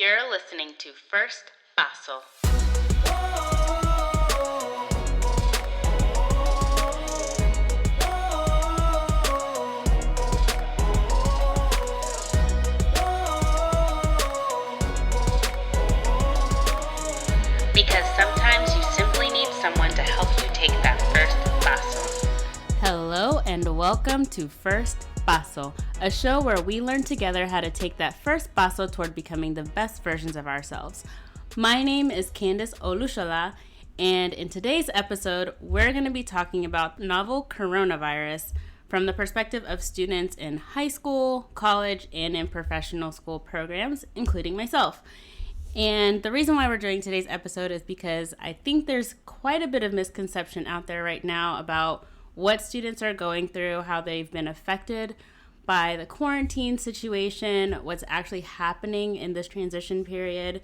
You're listening to First Paso. Because sometimes you simply need someone to help you take that first paso. Hello and welcome to First Paso, a show where we learn together how to take that first paso toward becoming the best versions of ourselves. My name is Candace Olusola, and in today's episode, we're going to be talking about novel coronavirus from the perspective of students in high school, college, and in professional school programs, including myself. And the reason why we're doing today's episode is because I think there's quite a bit of misconception out there right now about what students are going through, how they've been affected by the quarantine situation, what's actually happening in this transition period,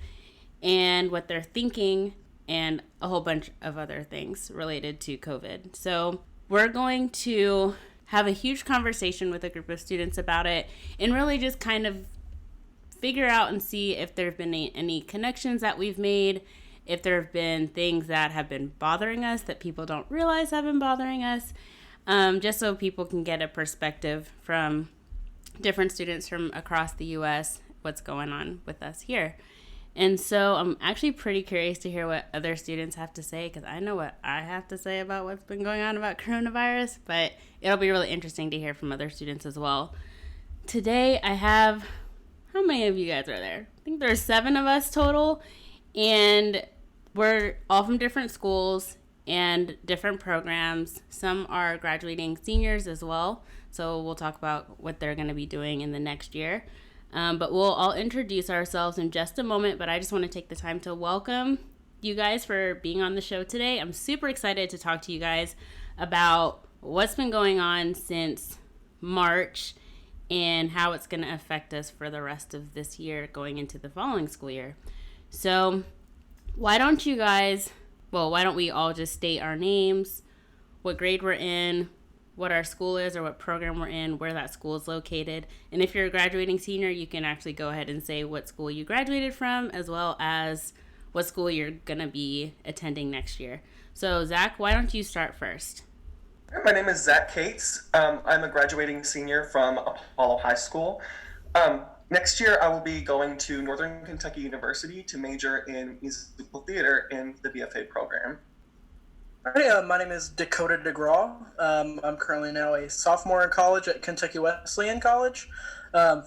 and what they're thinking, and a whole bunch of other things related to COVID. So we're going to have a huge conversation with a group of students about it and really just kind of figure out and see if there have been any connections that we've made, if there have been things that have been bothering us that people don't realize have been bothering us, just so people can get a perspective from different students from across the U.S., what's going on with us here. And so I'm actually pretty curious to hear what other students have to say, because I know what I have to say about what's been going on about coronavirus, but it'll be really interesting to hear from other students as well. Today I have, how many of you guys are there? I think there's 7 of us total, and we're all from different schools and different programs. Some are graduating seniors as well, so we'll talk about what they're going to be doing in the next year. But we'll all introduce ourselves in just a moment, but I just want to take the time to welcome you guys for being on the show today. I'm super excited to talk to you guys about what's been going on since March and how it's going to affect us for the rest of this year going into the following school year. So why don't we all just state our names, what grade we're in, what our school is or what program we're in, where that school is located. And if you're a graduating senior, you can actually go ahead and say what school you graduated from, as well as what school you're going to be attending next year. So Zach, why don't you start first? My name is Zach Cates. I'm a graduating senior from Apollo High School. Next year, I will be going to Northern Kentucky University to major in musical theater in the BFA program. Hi, my name is Dakota DeGraw. I'm currently now a sophomore in college at Kentucky Wesleyan College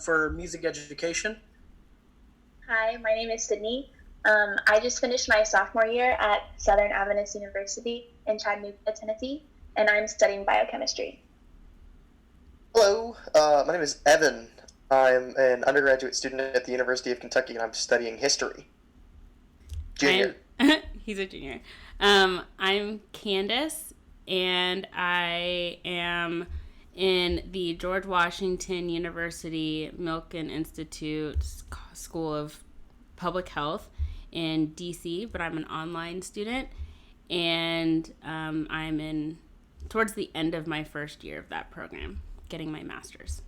for music education. Hi, my name is Sydney. I just finished my sophomore year at Southern Adventist University in Chattanooga, Tennessee, and I'm studying biochemistry. Hello, my name is Evan. I'm an undergraduate student at the University of Kentucky, and I'm studying history. Junior. He's a junior. I'm Candace, and I am in the George Washington University Milken Institute School of Public Health in D.C., but I'm an online student, and I'm in towards the end of my first year of that program, getting my master's.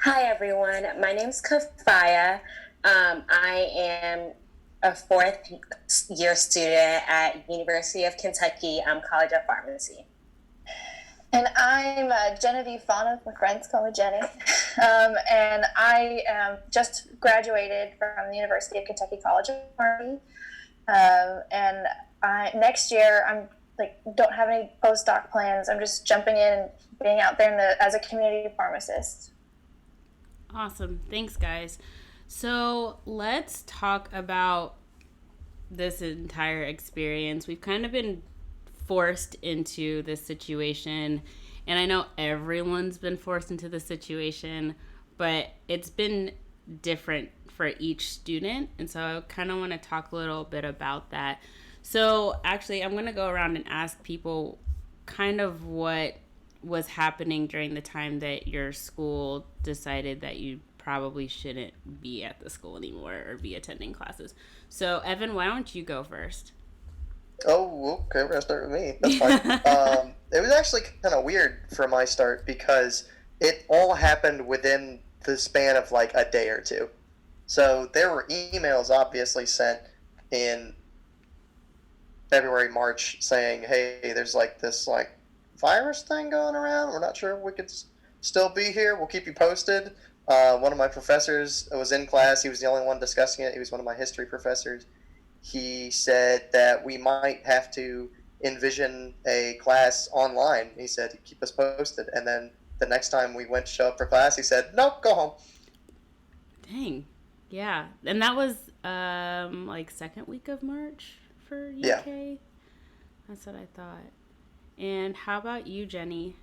Hi, everyone. My name's Kafaya. I am a 4th year student at University of Kentucky College of Pharmacy. And I'm Genevieve Fauna. My friends call me Jenny. And I just graduated from the University of Kentucky College of Pharmacy. And next year, I'm don't have any postdoc plans. I'm just jumping in and being out there as a community pharmacist. Awesome. Thanks, guys. So let's talk about this entire experience. We've kind of been forced into this situation, and I know everyone's been forced into this situation, but it's been different for each student, and so I kind of want to talk a little bit about that. So actually, I'm going to go around and ask people kind of what was happening during the time that your school decided that you probably shouldn't be at the school anymore or be attending classes. So Evan, why don't you go first? Oh, okay, we're going to start with me. That's fine. It was actually kind of weird for my start because it all happened within the span of like a day or two. So there were emails obviously sent in February, March saying, hey, there's like this like virus thing going around. We're not sure if we could still be here. We'll keep you posted. One of my professors was in class. He was the only one discussing it. He was one of my history professors. He said that we might have to envision a class online. He said, keep us posted. And then the next time we went to show up for class, he said, nope, go home. Dang. Yeah. And that was like second week of March for UK? Yeah. That's what I thought. And how about you, Jenny?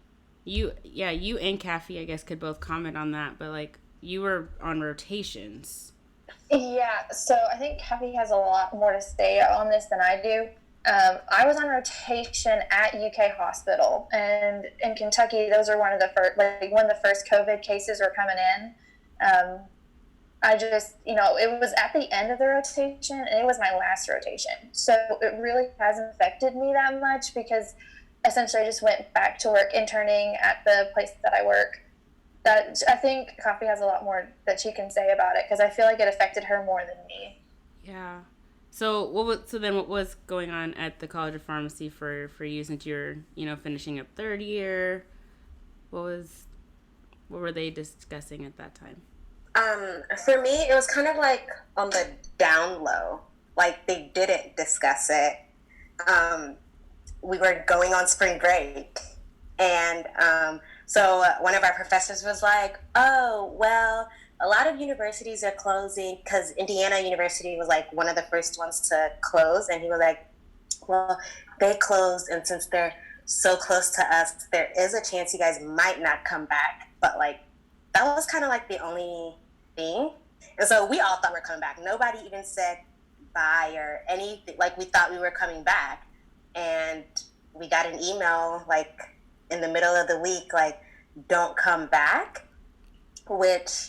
You and Kathy, I guess, could both comment on that, but like you were on rotations. Yeah, so I think Kathy has a lot more to say on this than I do. I was on rotation at UK Hospital, and in Kentucky, those are one of the first COVID cases were coming in. I just, it was at the end of the rotation, and it was my last rotation. So it really hasn't affected me that much because essentially I just went back to work interning at the place that I work. That I think Coffee has a lot more that she can say about it because I feel like it affected her more than me. Yeah. So what was going on at the College of Pharmacy for you since you're finishing up third year? What were they discussing at that time? For me, it was kind of like on the down low. Like they didn't discuss it. We were going on spring break, and so one of our professors was like, "Oh, well, a lot of universities are closing because Indiana University was like one of the first ones to close," and he was like, "Well, they closed, and since they're so close to us, there is a chance you guys might not come back." But like that was kind of like the only thing, and so we all thought we were coming back. Nobody even said bye or anything. Like we thought we were coming back. And we got an email like in the middle of the week, like, don't come back, which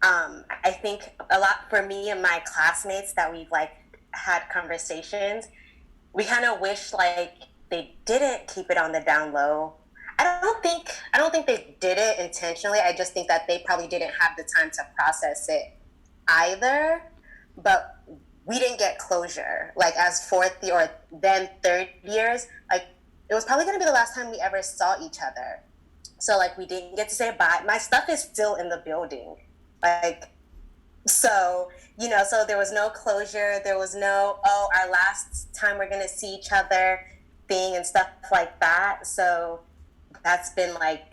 I think a lot for me and my classmates that we've like had conversations, we kind of wish like they didn't keep it on the down low. I don't think they did it intentionally. I just think that they probably didn't have the time to process it either. But we didn't get closure. Like as fourth year or then third years, like it was probably going to be the last time we ever saw each other. So like we didn't get to say bye. My stuff is still in the building. Like, so, so there was no closure. There was no, our last time we're going to see each other thing and stuff like that. So that's been like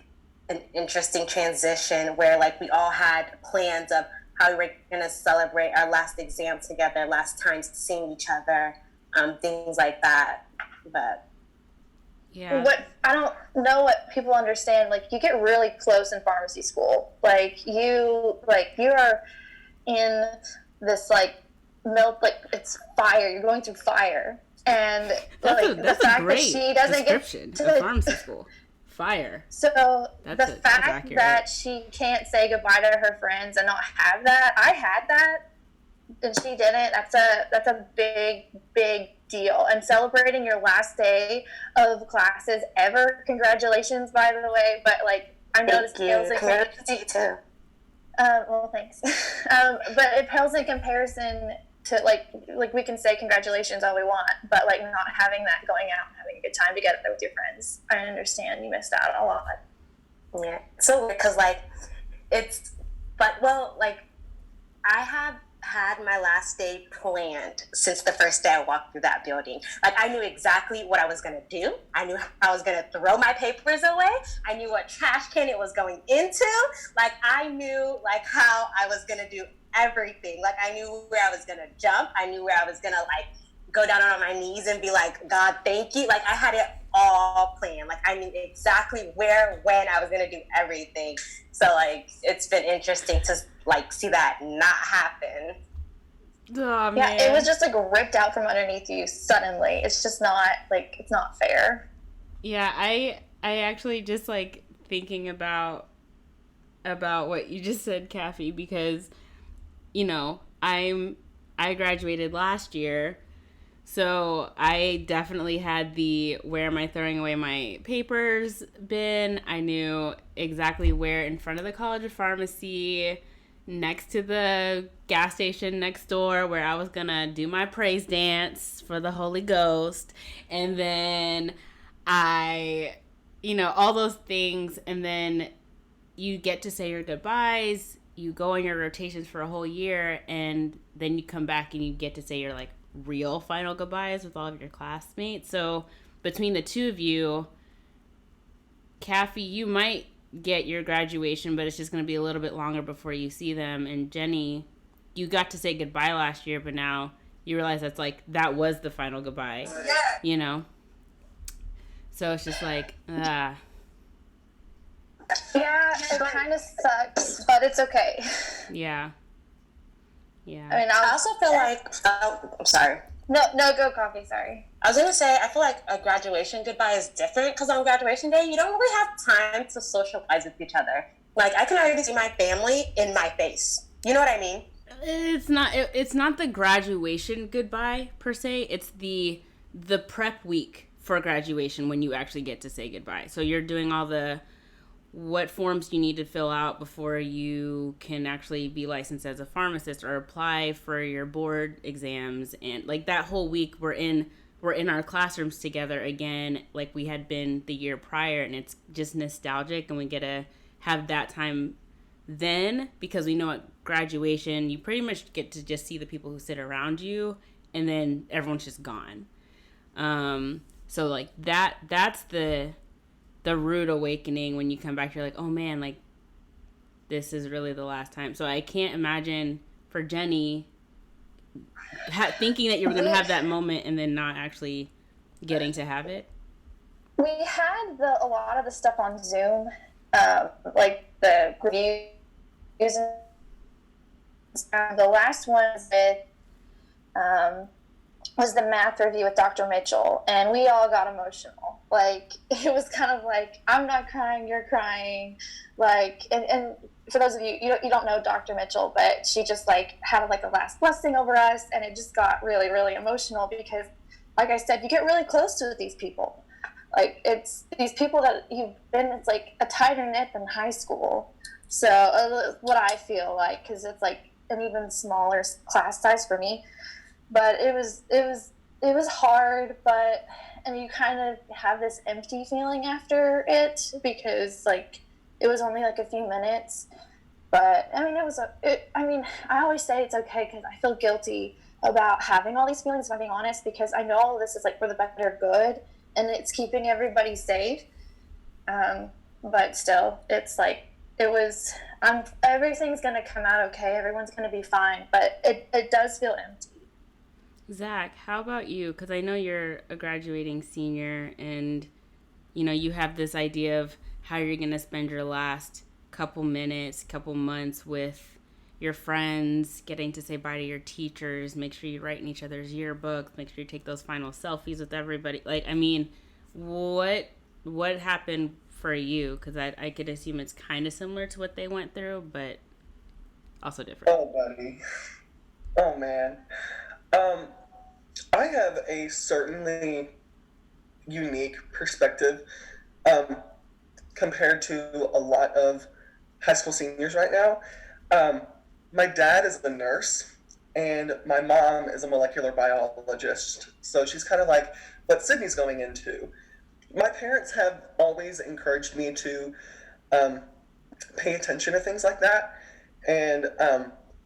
an interesting transition where like we all had plans of how we were going to celebrate our last exam together, last time seeing each other, things like that. But yeah, I don't know what people understand. Like you get really close in pharmacy school. Like you are in this like it's fire. You're going through fire, and that's the fact a great that she doesn't description get to of pharmacy school. Fire. So the fact that she can't say goodbye to her friends and not have that, I had that, and she didn't. That's a big deal. And celebrating your last day of classes ever. Congratulations, by the way. But like I know this pales in comparison. Too. Well, thanks. But it pales in comparison to like we can say congratulations all we want, but like not having that, going out and having a good time together with your friends. I understand you missed out a lot. Yeah. So because like I have had my last day planned since the first day I walked through that building. Like I knew exactly what I was going to do. I knew how I was going to throw my papers away. I knew what trash can it was going into. Like I knew like how I was going to do everything. Like I knew where I was going to jump. I knew where I was going to like go down on my knees and be like, God, thank you. Like I had it all planned. Like I knew exactly where, when I was going to do everything. So like, it's been interesting to like see that not happen. Oh, man. Yeah, it was just like ripped out from underneath you suddenly. It's just not like, it's not fair. Yeah, I actually just like thinking about what you just said, Kathy, because I graduated last year, so I definitely had the where am I throwing away my papers bin. I knew exactly where in front of the College of Pharmacy next to the gas station next door where I was gonna do my praise dance for the Holy Ghost. And then all those things. And then you get to say your goodbyes. You go on your rotations for a whole year. And then you come back and you get to say your like real final goodbyes with all of your classmates. So between the two of you, Kathy, you might get your graduation, but it's just going to be a little bit longer before you see them. And Jenny, you got to say goodbye last year, but now you realize that was the final goodbye, So it's just like, Yeah, it kind of sucks, but it's okay. Yeah. I mean, I also feel like, I'm sorry. No, go Coffee, sorry. I was going to say, I feel like a graduation goodbye is different because on graduation day, you don't really have time to socialize with each other. Like, I can already see my family in my face. You know what I mean? It's not the graduation goodbye per se. It's the prep week for graduation when you actually get to say goodbye. So you're doing all what forms you need to fill out before you can actually be licensed as a pharmacist or apply for your board exams. And like that whole week we're in our classrooms together again, like we had been the year prior, and it's just nostalgic, and we get to have that time then, because we know at graduation you pretty much get to just see the people who sit around you, and then everyone's just gone. So like that's the rude awakening when you come back. You're like, oh man, like this is really the last time. So I can't imagine for Jenny thinking that you were going to have that moment and then not actually getting to have it. We had a lot of the stuff on Zoom, like the reviews. The last one was the math review with Dr. Mitchell, and we all got emotional. Like, it was kind of like, I'm not crying, you're crying. Like, and for those of you, you don't know Dr. Mitchell, but she just like had like a last blessing over us, and it just got really, really emotional because, like I said, you get really close to these people. Like, it's these people that it's like a tighter knit than high school. So what I feel like, because it's like an even smaller class size for me. But it was hard, and you kind of have this empty feeling after it because like it was only like a few minutes. But I mean, I always say it's okay because I feel guilty about having all these feelings, if I'm being honest, because I know all this is like for the better good and it's keeping everybody safe. But still, it's like everything's gonna come out okay. Everyone's gonna be fine, but it does feel empty. Zach, how about you? Because I know you're a graduating senior, and you have this idea of how you're going to spend your last couple months with your friends, getting to say bye to your teachers, make sure you write in each other's yearbooks, make sure you take those final selfies with everybody. Like, I mean, what happened for you? Because I could assume it's kind of similar to what they went through, but also different. Oh, buddy. Oh, man. I have a certainly unique perspective compared to a lot of high school seniors right now. My dad is a nurse, and my mom is a molecular biologist. So she's kind of like what Sydney's going into. My parents have always encouraged me to pay attention to things like that. And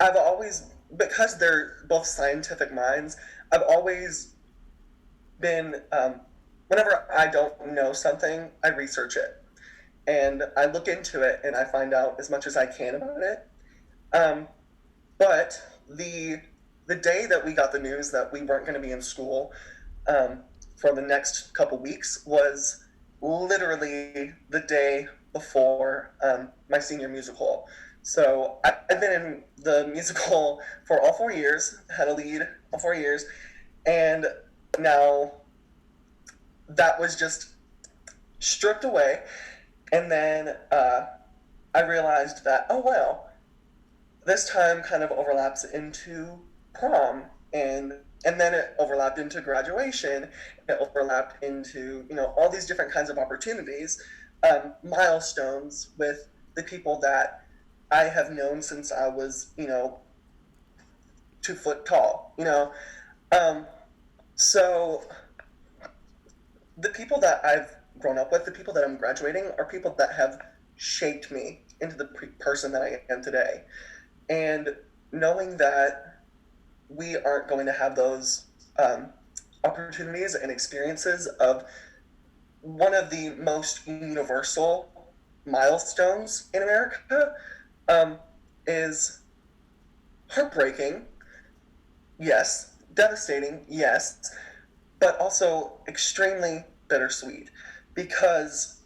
I've always, because they're both scientific minds, I've always been, whenever I don't know something, I research it. And I look into it and I find out as much as I can about it. But the day that we got the news that we weren't going to be in school for the next couple weeks was literally the day before my senior musical. So I've been in the musical for all 4 years, had a lead all 4 years, and now that was just stripped away. And then I realized that, oh, well, this time kind of overlaps into prom, and then it overlapped into graduation, it overlapped into, all these different kinds of opportunities, milestones with the people that I have known since I was, 2 foot tall, So the people that I've grown up with, the people that I'm graduating, are people that have shaped me into the person that I am today. And knowing that we aren't going to have those opportunities and experiences of one of the most universal milestones in America is heartbreaking, yes, devastating, yes, but also extremely bittersweet, because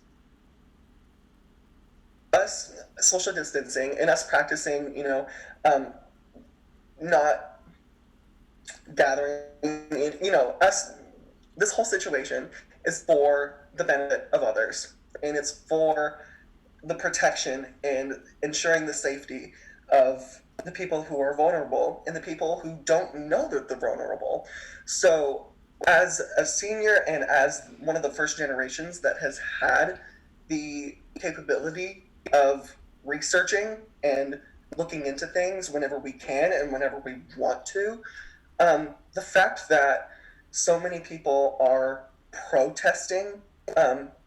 us social distancing and us practicing, not gathering, us, this whole situation is for the benefit of others, and it's for the protection and ensuring the safety of the people who are vulnerable and the people who don't know that they're vulnerable. So, as a senior and as one of the first generations that has had the capability of researching and looking into things whenever we can and whenever we want to, the fact that so many people are protesting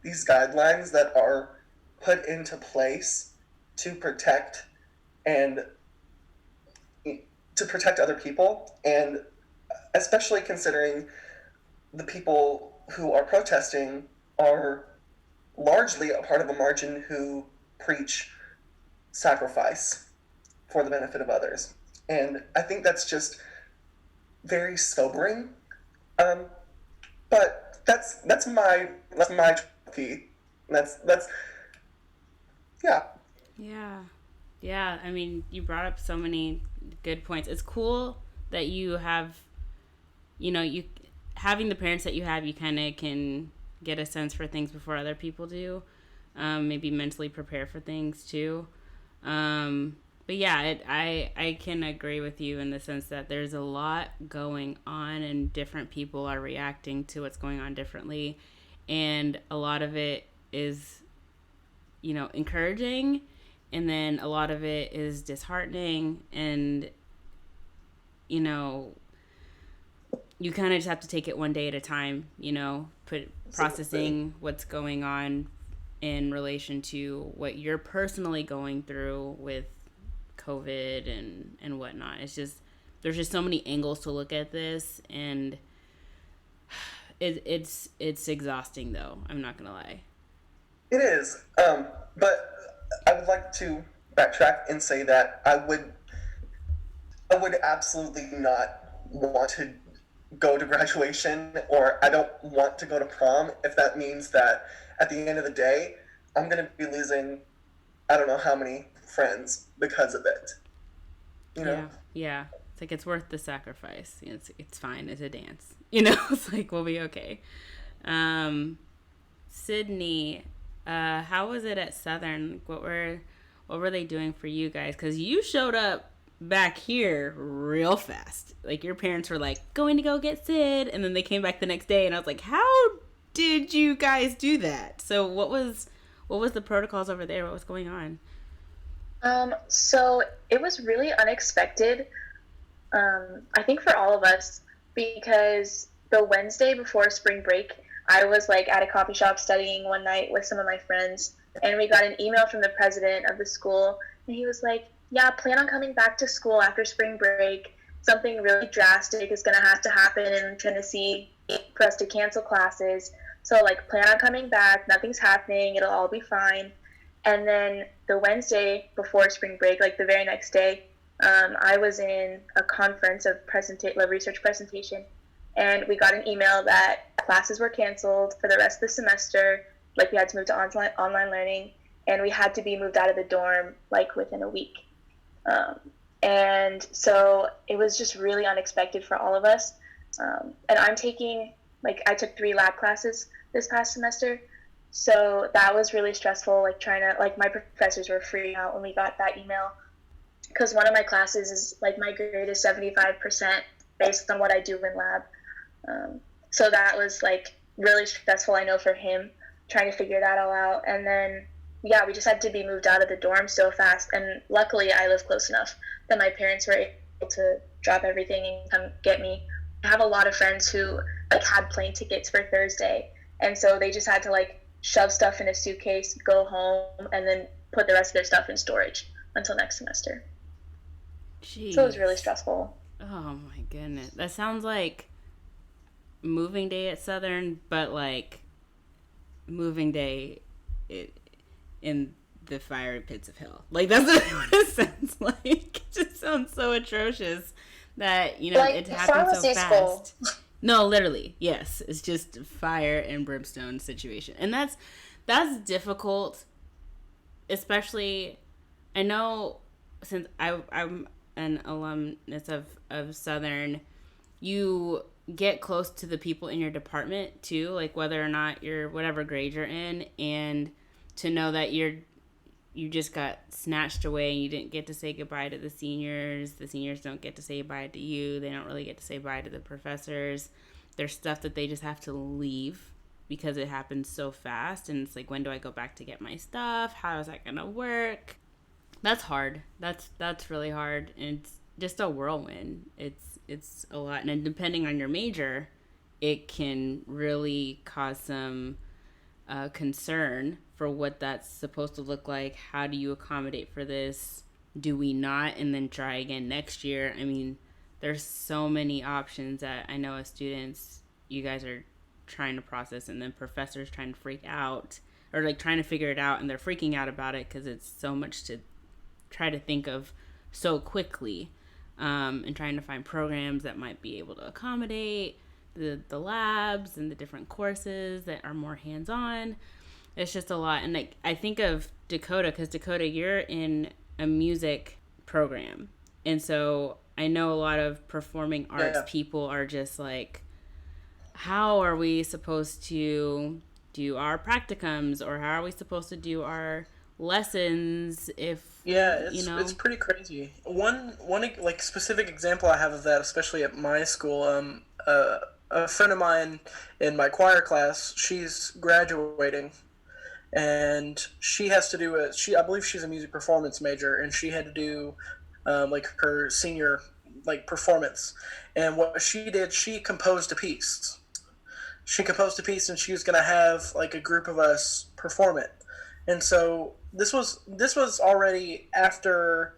these guidelines that are put into place to protect and to protect other people, and especially considering the people who are protesting are largely a part of a margin who preach sacrifice for the benefit of others. And I think that's just very sobering. But that's my key. That's yeah. Yeah. I mean, you brought up so many good points. It's cool that you have, you having the parents that you have, you kind of can get a sense for things before other people do. Maybe mentally prepare for things too. But yeah, I can agree with you in the sense that there's a lot going on and different people are reacting to what's going on differently. And a lot of it is, encouraging. And then a lot of it is disheartening. And, you kind of just have to take it one day at a time, processing what's going on in relation to what you're personally going through with COVID and whatnot. It's just, there's just so many angles to look at this, and it's exhausting though. I'm not gonna lie. It is. But I would like to backtrack and say that I would absolutely not want to go to graduation, or I don't want to go to prom if that means that at the end of the day I'm going to be losing I don't know how many friends because of it. Yeah. It's like, it's worth the sacrifice. It's fine. It's a dance. It's like, we'll be okay. Sydney, how was it at Southern? What were they doing for you guys? Because you showed up back here real fast. Like, your parents were like, going to go get Sid, and then they came back the next day, and I was like, how did you guys do that? So what was the protocols over there? What was going on? So it was really unexpected, I think, for all of us, because the Wednesday before spring break, I was like at a coffee shop studying one night with some of my friends, and we got an email from the president of the school, and he was like, yeah, plan on coming back to school after spring break. Something really drastic is going to have to happen in Tennessee for us to cancel classes. So, like, plan on coming back. Nothing's happening. It'll all be fine. And then the Wednesday before spring break, like the very next day, I was in a conference of research presentation, and we got an email that classes were canceled for the rest of the semester. Like, we had to move to online learning, and we had to be moved out of the dorm like within a week. And so it was just really unexpected for all of us. And I took 3 lab classes this past semester. So that was really stressful, like my professors were freaking out when we got that email, because one of my classes is like, my grade is 75% based on what I do in lab. So that was like really stressful, I know, for him, trying to figure that all out. And then yeah, we just had to be moved out of the dorm so fast. And luckily, I live close enough that my parents were able to drop everything and come get me. I have a lot of friends who like had plane tickets for Thursday, and so they just had to like shove stuff in a suitcase, go home, and then put the rest of their stuff in storage until next semester. Jeez. So it was really stressful. Oh my goodness. That sounds like moving day at Southern, but like moving day in the fiery pits of hell. Like, that's what it sounds like. It just sounds so atrocious that, you know, like it happens so fast. School. No, literally, yes. It's just fire and brimstone situation. And that's difficult, especially, I know, since I'm an alumnus of Southern, you get close to the people in your department too, like whether or not you're whatever grade you're in, and to know that you just got snatched away and you didn't get to say goodbye to the seniors don't get to say bye to you, they don't really get to say bye to the professors. There's stuff that they just have to leave because it happens so fast, and it's like, when do I go back to get my stuff? How is that gonna work? That's hard. That's really hard, and it's just a whirlwind. It's a lot, and depending on your major, it can really cause some concern for what that's supposed to look like. How do you accommodate for this? Do we not, and then try again next year? I mean, there's so many options that I know as students, you guys are trying to process, and then professors trying to freak out, or like trying to figure it out, and they're freaking out about it because it's so much to try to think of so quickly, and trying to find programs that might be able to accommodate the labs and the different courses that are more hands-on. It's just a lot. And like, I think of Dakota, because Dakota, you're in a music program, and so I know a lot of performing arts people are just like, how are we supposed to do our practicums, or how are we supposed to do our lessons if it's pretty crazy. One like specific example I have of that, especially at my school, a friend of mine in my choir class, she's graduating, and she has to do I believe she's a music performance major, and she had to do like her senior like performance. And what she did, she composed a piece, and she was going to have like a group of us perform it. And so this was already after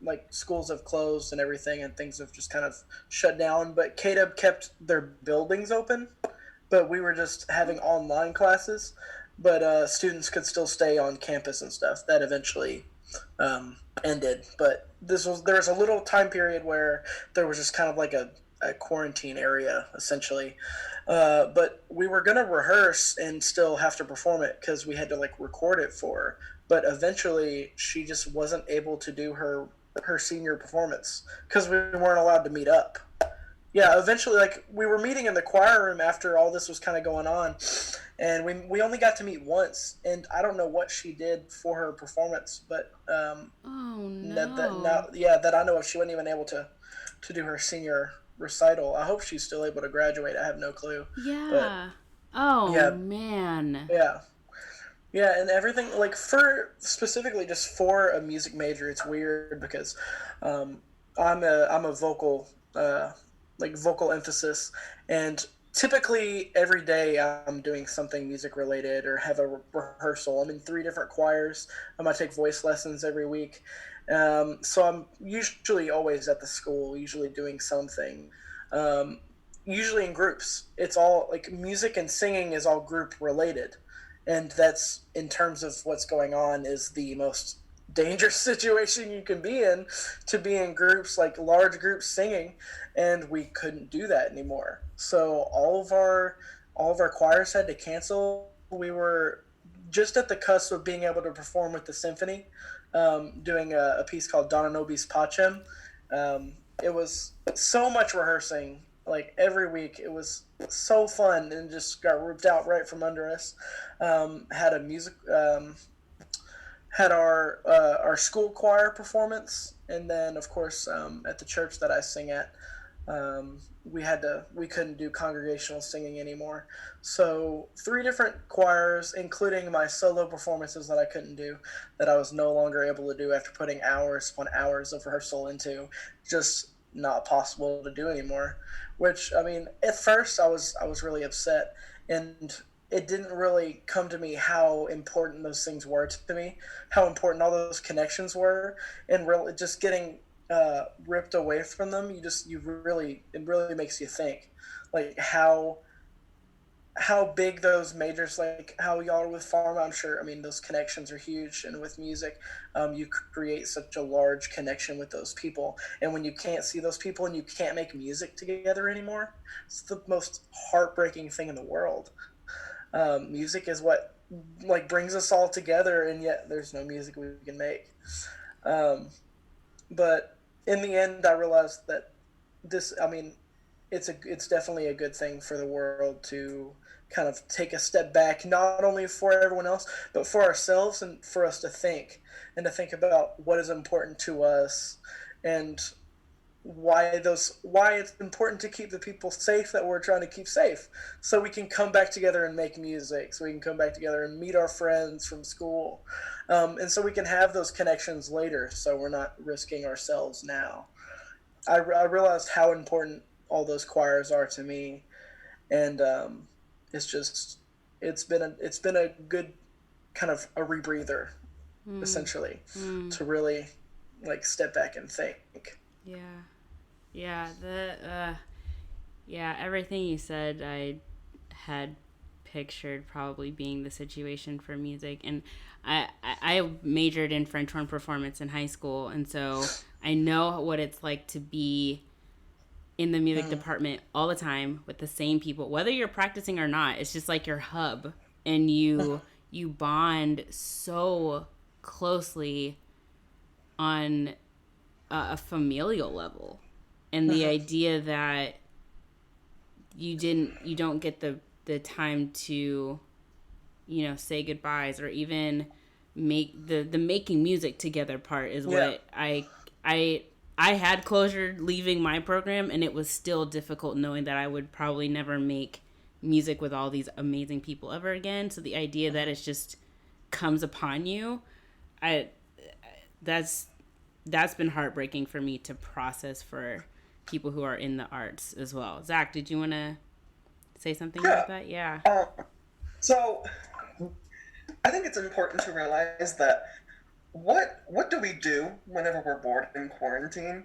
like schools have closed and everything, and things have just kind of shut down. But KW kept their buildings open, but we were just having online classes. But students could still stay on campus and stuff. That eventually ended. But there was a little time period where there was just kind of like a quarantine area, essentially. But we were going to rehearse and still have to perform it because we had to like record it for her. But eventually she just wasn't able to do her senior performance because we weren't allowed to meet up. Yeah, eventually, like, we were meeting in the choir room after all this was kind of going on, and we only got to meet once, and I don't know what she did for her performance, but oh no. that I know of, she wasn't even able to do her senior recital. I hope she's still able to graduate. I have no clue. Yeah. But, man. Yeah, and everything, like, for specifically just for a music major, it's weird because I'm a vocal vocal emphasis, and typically every day I'm doing something music related or have a rehearsal. I'm in 3 different choirs. I take voice lessons every week. So I'm usually always at the school, usually doing something, usually in groups. It's all like music and singing is all group related. And that's, in terms of what's going on, is the most dangerous situation you can be in, to be in groups, like large groups singing, and we couldn't do that anymore. So all of our choirs had to cancel. We were just at the cusp of being able to perform with the symphony, doing a piece called Donna Nobis Pacem. It was so much rehearsing, like every week. It was so fun, and just got ripped out right from under us. Had our school choir performance, and then of course at the church that I sing at, We couldn't do congregational singing anymore. So 3 different choirs, including my solo performances that I couldn't do, that I was no longer able to do after putting hours upon hours of rehearsal into, just not possible to do anymore. Which, I mean, at first I was really upset, and it didn't really come to me how important those things were to me, how important all those connections were, and really just getting ripped away from them. It really makes you think, like how big those majors, like how y'all are with pharma. I'm sure, I mean, those connections are huge, and with music, you create such a large connection with those people, and when you can't see those people and you can't make music together anymore, it's the most heartbreaking thing in the world. Music is what like brings us all together, and yet there's no music we can make. um, but in the end, I realized that I mean, it's definitely a good thing for the world to kind of take a step back, not only for everyone else, but for ourselves, and for us to think, and to think about what is important to us, and why it's important to keep the people safe that we're trying to keep safe, so we can come back together and make music, so we can come back together and meet our friends from school, and so we can have those connections later, so we're not risking ourselves now. I realized how important all those choirs are to me, and it's just it's been a good kind of a rebreather, essentially, to really like step back and think. Yeah. Yeah, everything you said, I had pictured probably being the situation for music. And I majored in French horn performance in high school, and so I know what it's like to be in the music department all the time with the same people, whether you're practicing or not. It's just like your hub, and you bond so closely on a familial level, and the idea that you don't get the time to, say goodbyes, or even make the making music together part is what I had closure leaving my program, and it was still difficult knowing that I would probably never make music with all these amazing people ever again. So the idea that it just comes upon you, I that's been heartbreaking for me to process, for people who are in the arts as well. Zach, did you want to say something about that? Yeah. So I think it's important to realize that what do we do whenever we're bored in quarantine?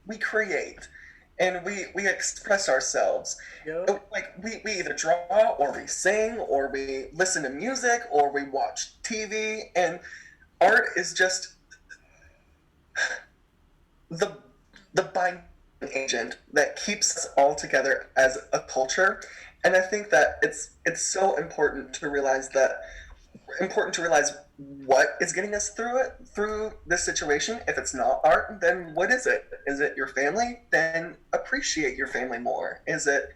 We create, and we express ourselves. Yep. Like we either draw, or we sing, or we listen to music, or we watch TV, and art is just the binding agent that keeps us all together as a culture. And I think that it's so important to realize what is getting us through this situation. If it's not art, then what is it? Is it your family? Then appreciate your family more. Is it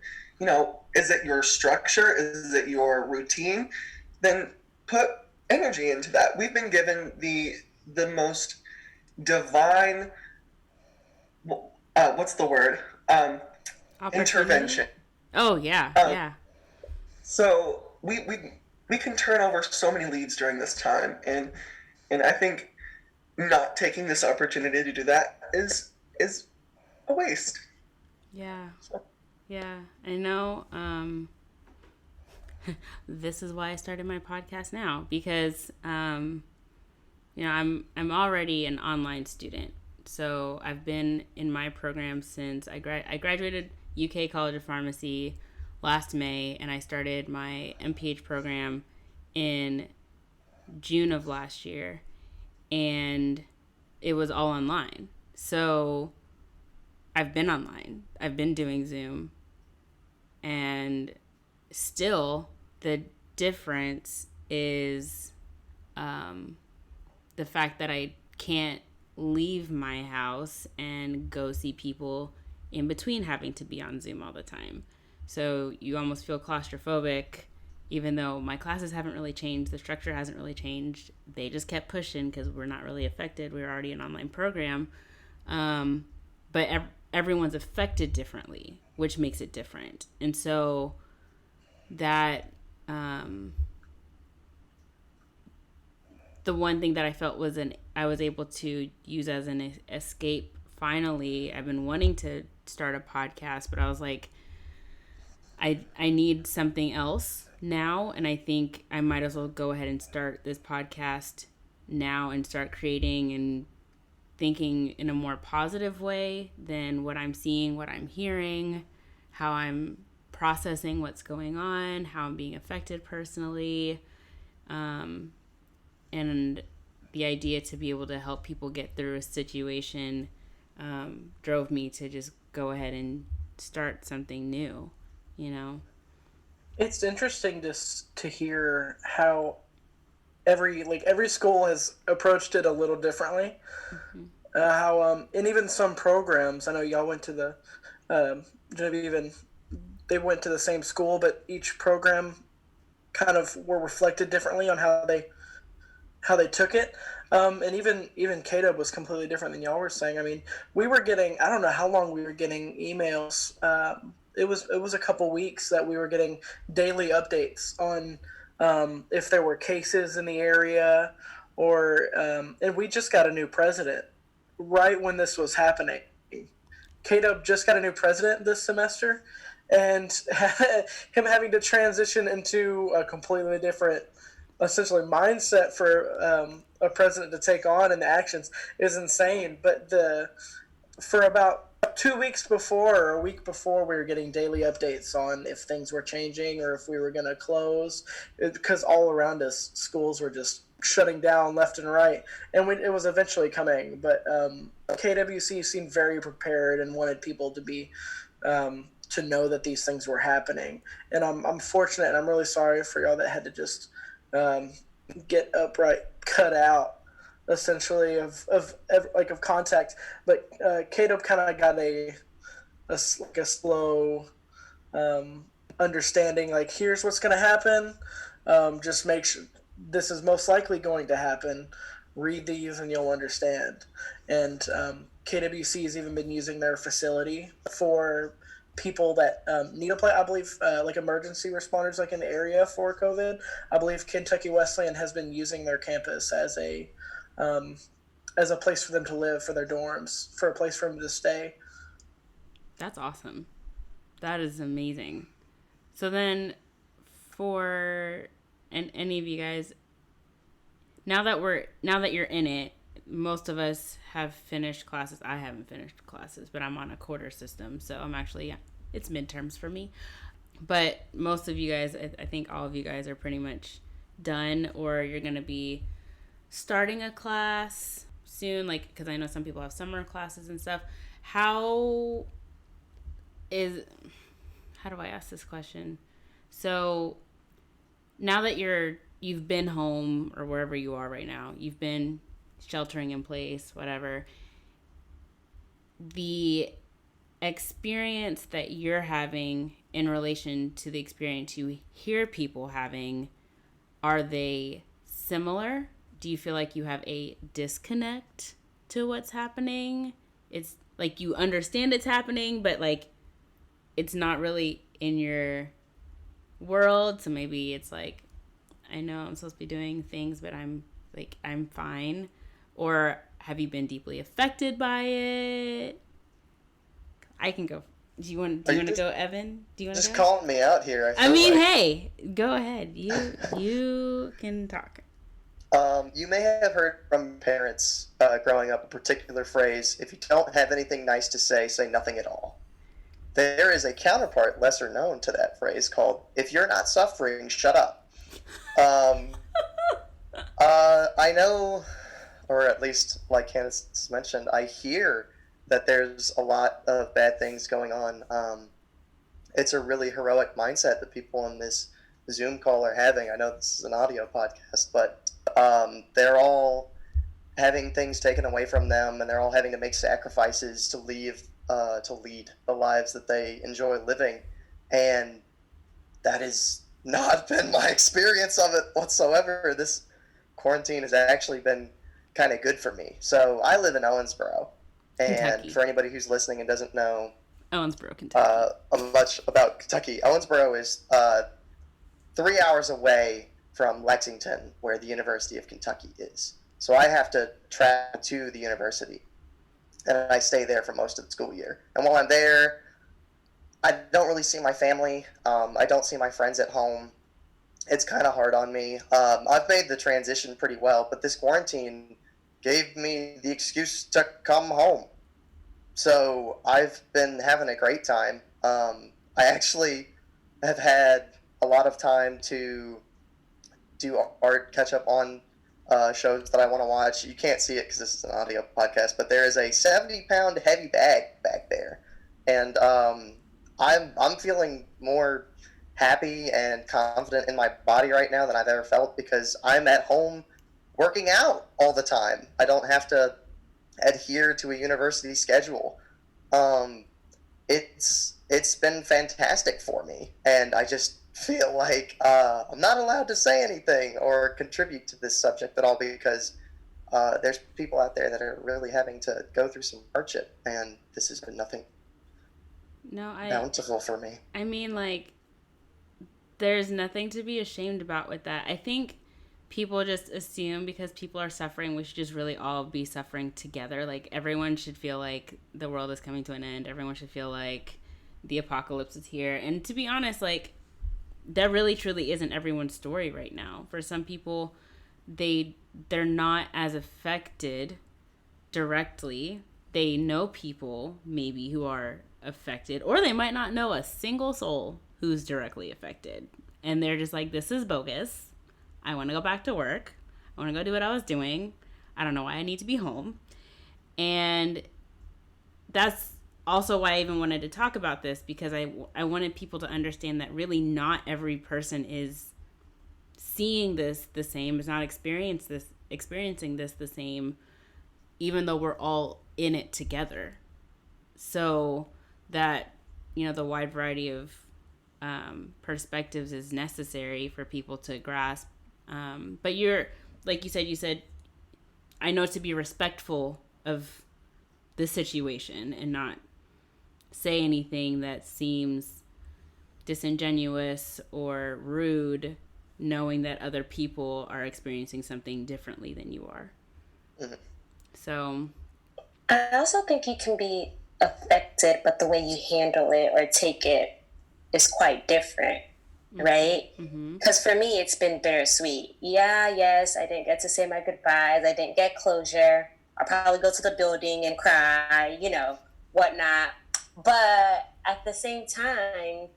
your structure? Is it your routine? Then put energy into that. We've been given the most divine, what's the word? Intervention. Oh yeah. So we can turn over so many leaves during this time, and I think not taking this opportunity to do that is a waste. Yeah. Yeah. I know. This is why I started my podcast now, because I'm already an online student. So I've been in my program since I graduated UK College of Pharmacy last May, and I started my MPH program in June of last year, and it was all online. So I've been online. I've been doing Zoom, and still the difference is the fact that I can't leave my house and go see people in between having to be on Zoom all the time. So you almost feel claustrophobic, even though my classes haven't really changed, the structure hasn't really changed. They just kept pushing because we're not really affected. We're already an online program. But everyone's affected differently, which makes it different. And so that the one thing that I felt was I was able to use as an escape. Finally, I've been wanting to start a podcast, but I was like, I need something else now, and I think I might as well go ahead and start this podcast now and start creating and thinking in a more positive way than what I'm seeing, what I'm hearing, how I'm processing what's going on, how I'm being affected personally, and the idea to be able to help people get through a situation drove me to just go ahead and start something new, you know? It's interesting to hear how every school has approached it a little differently. Mm-hmm. And even some programs, I know y'all went to the Genevieve, and they went to the same school, but each program kind of were reflected differently on how they took it. And even K-Dub was completely different than y'all were saying. I mean, we were getting, I don't know how long we were getting emails. It was a couple weeks that we were getting daily updates on if there were cases in the area, or and we just got a new president right when this was happening. K-Dub just got a new president this semester, and him having to transition into a completely different, essentially, mindset for a president to take on, and the actions is insane. But for about 2 weeks before, or a week before, we were getting daily updates on if things were changing or if we were going to close, because all around us, schools were just shutting down left and right, and it was eventually coming. But KWC seemed very prepared and wanted people to be to know that these things were happening. And I'm fortunate, and I'm really sorry for y'all that had to just get upright cut out, essentially, of contact. But Cato kind of got a slow understanding, like, here's what's going to happen, just make sure this is most likely going to happen, read these and you'll understand. And KWC has even been using their facility for people that need a play. I believe like emergency responders, like in the area for COVID. I believe Kentucky Wesleyan has been using their campus as a place for them to live, for their dorms, for a place for them to stay. That's awesome. That is amazing. So then, for any of you guys, now that you're in it, most of us have finished classes. I haven't finished classes, but I'm on a quarter system, so I'm actually, it's midterms for me. But most of you guys, I think all of you guys are pretty much done, or you're going to be starting a class soon, like, because I know some people have summer classes and stuff. How do I ask this question? So now that you've been home, or wherever you are right now, you've been sheltering in place, whatever, the experience that you're having in relation to the experience you hear people having, are they similar? Do you feel like you have a disconnect to what's happening? It's like you understand it's happening, but like it's not really in your world. So maybe it's like, I know I'm supposed to be doing things, but I'm fine. Or have you been deeply affected by it? I can go. Do you want to go, Evan? Do you want to just calling me out here? I mean, hey, go ahead. You can talk. You may have heard from parents growing up a particular phrase: if you don't have anything nice to say nothing at all. There is a counterpart, lesser known to that phrase, called "if you're not suffering, shut up." I know, or at least, like Candace mentioned, I hear that there's a lot of bad things going on. It's a really heroic mindset that people in this Zoom call are having. I know this is an audio podcast, but they're all having things taken away from them, and they're all having to make sacrifices to lead the lives that they enjoy living. And that has not been my experience of it whatsoever. This quarantine has actually been kind of good for me. So I live in Owensboro, And Kentucky. for anybody who's listening and doesn't know Owensboro, Kentucky. much about Kentucky, Owensboro is 3 hours away from Lexington, where the University of Kentucky is. So I have to travel to the university, and I stay there for most of the school year. And while I'm there, I don't really see my family. I don't see my friends at home. It's kind of hard on me. I've made the transition pretty well, but this quarantine gave me the excuse to come home. So I've been having a great time. I actually have had a lot of time to do art, catch up on shows that I want to watch. You can't see it because this is an audio podcast, but there is a 70-pound heavy bag back there, and I'm feeling more happy and confident in my body right now than I've ever felt because I'm at home working out all the time. I don't have to adhere to a university schedule. It's been fantastic for me, and I just feel like I'm not allowed to say anything or contribute to this subject at all because there's people out there that are really having to go through some hardship, and this has been nothing bountiful for me. I mean, like, there's nothing to be ashamed about with that. I think people just assume because people are suffering, we should just really all be suffering together. Like, everyone should feel like the world is coming to an end. Everyone should feel like the apocalypse is here. And to be honest, like, that really truly isn't everyone's story right now. For some people, they're not as affected directly. They know people maybe who are affected, or they might not know a single soul who's directly affected, and they're just like, this is bogus. I want to go back to work. I want to go do what I was doing. I don't know why I need to be home. And that's also why I even wanted to talk about this, because I wanted people to understand that really not every person is seeing this the same, is not experiencing this the same, even though we're all in it together. So that, the wide variety of perspectives is necessary for people to grasp. But like you said, I know to be respectful of the situation and not say anything that seems disingenuous or rude, knowing that other people are experiencing something differently than you are. Mm-hmm. So I also think you can be affected, but the way you handle it or take it is quite different, right? Because for me, it's been bittersweet. Yes, I didn't get to say my goodbyes. I didn't get closure. I'll probably go to the building and cry, whatnot. But at the same time,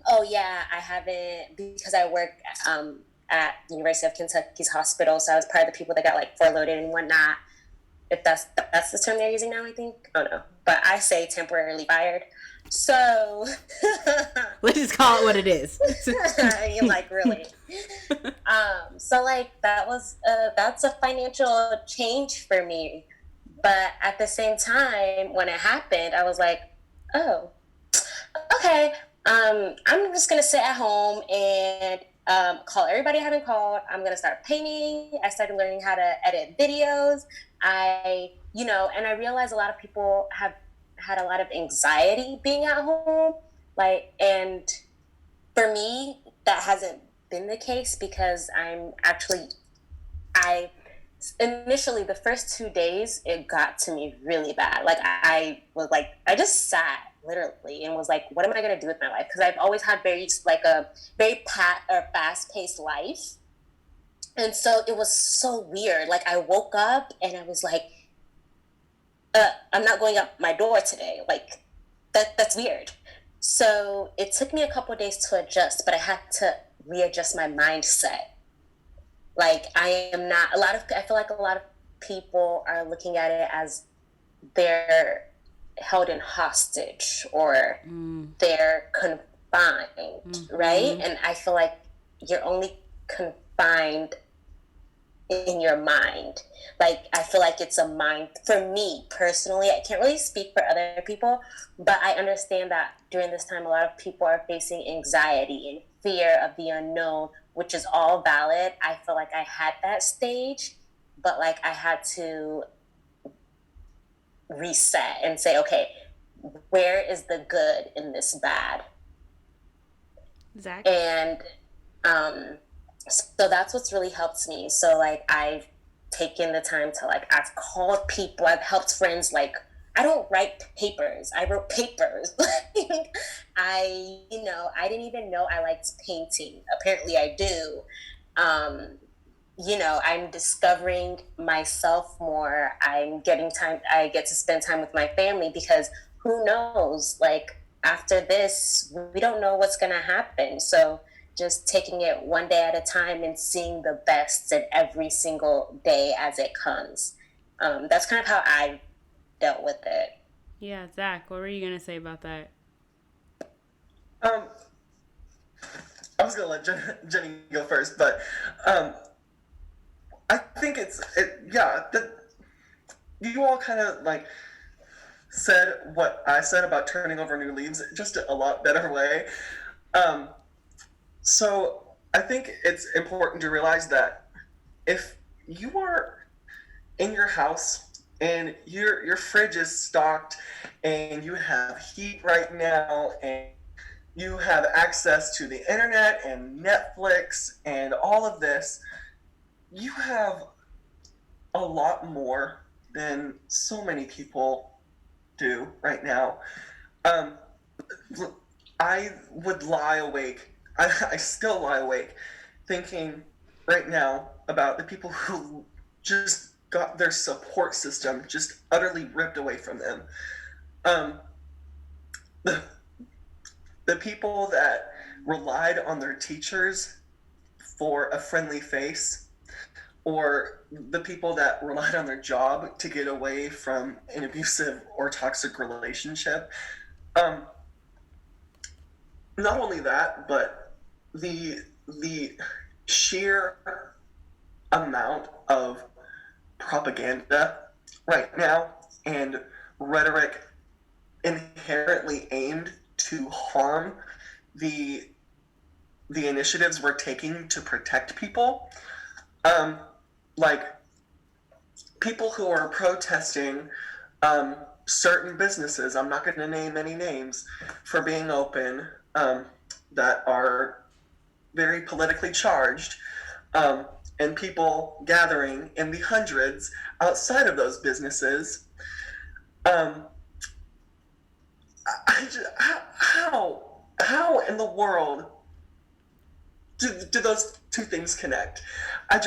I haven't, because I work at University of Kentucky's hospital, so I was part of the people that got like furloughed and whatnot. If that's the term they're using now, I think. Oh no, but I say temporarily fired. So let's just call it what it is. You're like, really? So like that's a financial change for me. But at the same time, when it happened, I was like, oh, okay. I'm just gonna sit at home and call everybody I haven't called. I'm gonna start painting. I started learning how to edit videos. And I realized a lot of people have had a lot of anxiety being at home. And for me, that hasn't been the case because initially the first 2 days, it got to me really bad. I just sat literally and was like, what am I going to do with my life? Because I've always had a very fast-paced life. And so it was so weird. Like, I woke up and I was like, I'm not going out my door today. Like, that's weird. So it took me a couple of days to adjust, but I had to readjust my mindset. Like, I feel like a lot of people are looking at it as they're held in hostage or they're confined, right? And I feel like you're only confined in your mind. Like, I feel like it's a mind, for me personally, I can't really speak for other people, but I understand that during this time, a lot of people are facing anxiety and fear of the unknown, which is all valid. I feel like I had that stage, but like I had to reset and say, okay, where is the good in this bad? Zach? And so that's what's really helped me. So like I've taken the time to like, I've called people, I've helped friends. Like I don't write papers, I wrote papers. I didn't even know I liked painting. Apparently I do. I'm discovering myself more. I'm getting time. I get to spend time with my family because who knows, like after this, we don't know what's going to happen. So just taking it one day at a time and seeing the best in every single day as it comes. That's kind of how I dealt with it. Yeah, Zach, what were you going to say about that? I was gonna let Jenny go first, but I think you all kind of like said what I said about turning over new leaves, just a lot better way. So I think it's important to realize that if you are in your house and your fridge is stocked and you have heat right now and you have access to the internet and Netflix and all of this, you have a lot more than so many people do right now. I would lie awake, I still lie awake, thinking right now about the people who just got their support system just utterly ripped away from them. The people that relied on their teachers for a friendly face, or the people that relied on their job to get away from an abusive or toxic relationship. Not only that, but the sheer amount of propaganda right now and rhetoric inherently aimed to harm the initiatives we're taking to protect people. Like people who are protesting certain businesses, I'm not going to name any names, for being open, that are very politically charged, and people gathering in the hundreds outside of those businesses. How in the world do those two things connect? I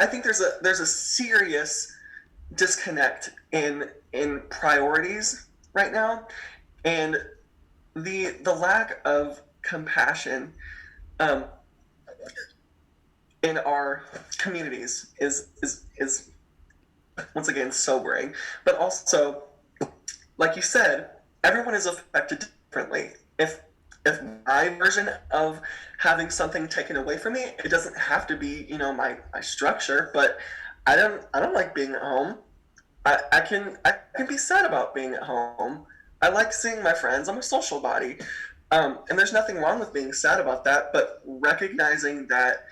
think there's a serious disconnect in priorities right now, and the lack of compassion in our communities is once again sobering. But also, like you said, everyone is affected differently. If my version of having something taken away from me, it doesn't have to be, my structure, but I don't like being at home. I can be sad about being at home. I like seeing my friends. I'm a social body. And there's nothing wrong with being sad about that, but recognizing that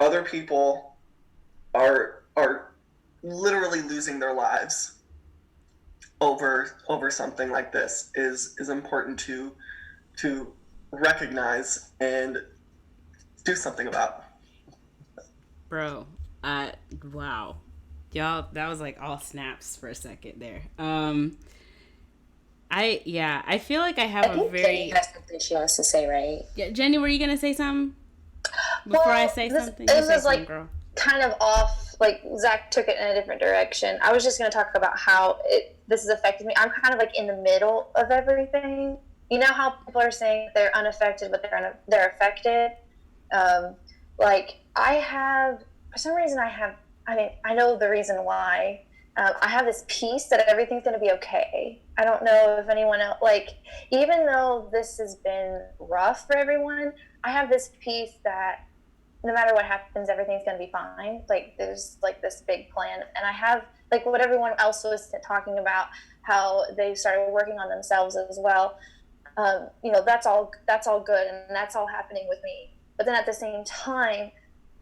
other people are literally losing their lives over something like this is important to recognize and do something about. Bro, wow. Y'all, that was like all snaps for a second there. I feel like I have a very... Jenny has something she wants to say, right? Yeah, Jenny, were you going to say something? Before I say something? It was like kind of off, like Zach took it in a different direction. I was just going to talk about how this has affected me. I'm kind of like in the middle of everything. You know how people are saying they're unaffected, but they're affected? Like I have, for some reason I know the reason why. I have this peace that everything's going to be okay. I don't know if anyone else, like, even though this has been rough for everyone, I have this peace that no matter what happens, everything's going to be fine. Like, there's like this big plan. And I have, like, what everyone else was talking about, how they started working on themselves as well. That's all good, and that's all happening with me. But then at the same time,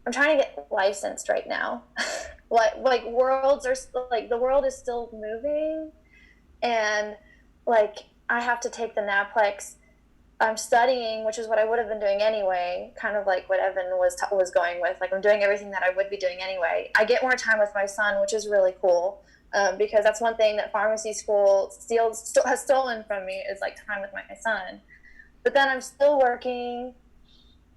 I'm trying to get licensed right now. like worlds are like, the world is still moving, and like I have to take the Naplex. I'm studying, which is what I would have been doing anyway, kind of like what Evan was going with. Like I'm doing everything that I would be doing anyway. I get more time with my son, which is really cool, because that's one thing that pharmacy school has stolen from me is like time with my son. But then I'm still working,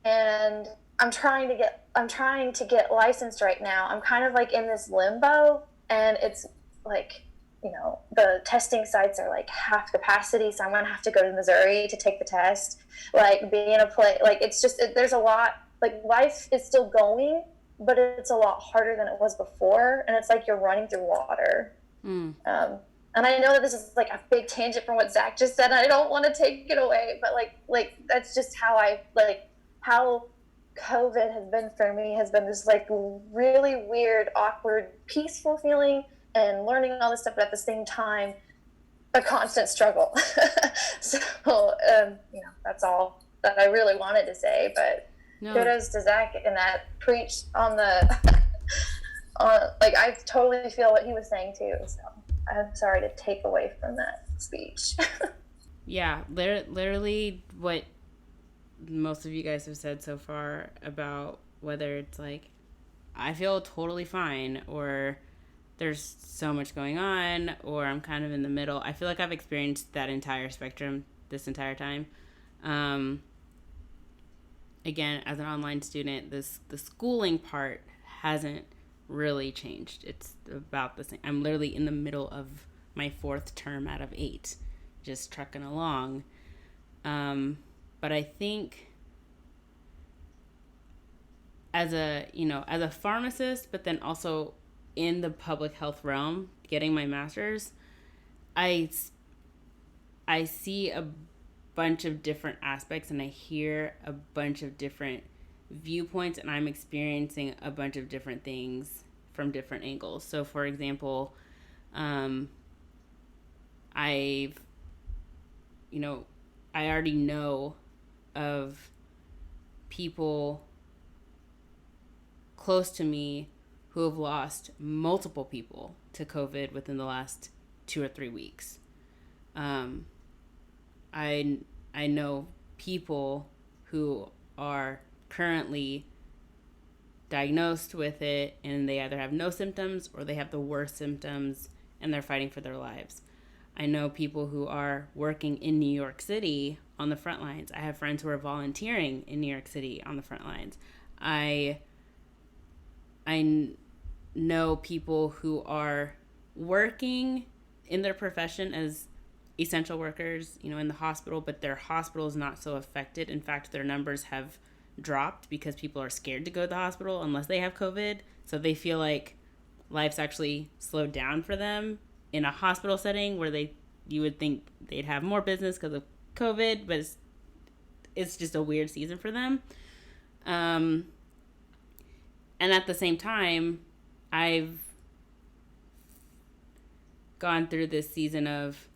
and I'm trying to get licensed right now. I'm kind of like in this limbo, and it's like, the testing sites are like half capacity, so I'm gonna have to go to Missouri to take the test. Like being in a place, like it's just there's a lot. Like life is still going, but it's a lot harder than it was before, and it's like you're running through water. And I know that this is like a big tangent from what Zach just said, and I don't want to take it away, but like that's just how COVID has been for me, has been this like really weird, awkward, peaceful feeling, and learning all this stuff, but at the same time, a constant struggle. So, that's all that I really wanted to say, but kudos to Zach and that preach on the, like, I totally feel what he was saying too, so I'm sorry to take away from that speech. Yeah, literally what most of you guys have said so far about whether it's like, I feel totally fine, or there's so much going on, or I'm kind of in the middle. I feel like I've experienced that entire spectrum this entire time. Again, as an online student, the schooling part hasn't really changed. It's about the same. I'm literally in the middle of my 4th term out of 8, just trucking along. But I think as a pharmacist, but then also in the public health realm, getting my master's, I see a bunch of different aspects, and I hear a bunch of different viewpoints, and I'm experiencing a bunch of different things from different angles. So for example, I already know of people close to me who have lost multiple people to COVID within the last 2 or 3 weeks. I know people who are currently diagnosed with it, and they either have no symptoms or they have the worst symptoms, and they're fighting for their lives. I know people who are working in New York City on the front lines. I have friends who are volunteering in New York City on the front lines. I know people who are working in their profession as essential workers, in the hospital, but their hospital is not so affected. In fact, their numbers have dropped because people are scared to go to the hospital unless they have COVID. So they feel like life's actually slowed down for them in a hospital setting where you would think they'd have more business because of COVID, but it's just a weird season for them. And at the same time, I've gone through this season of,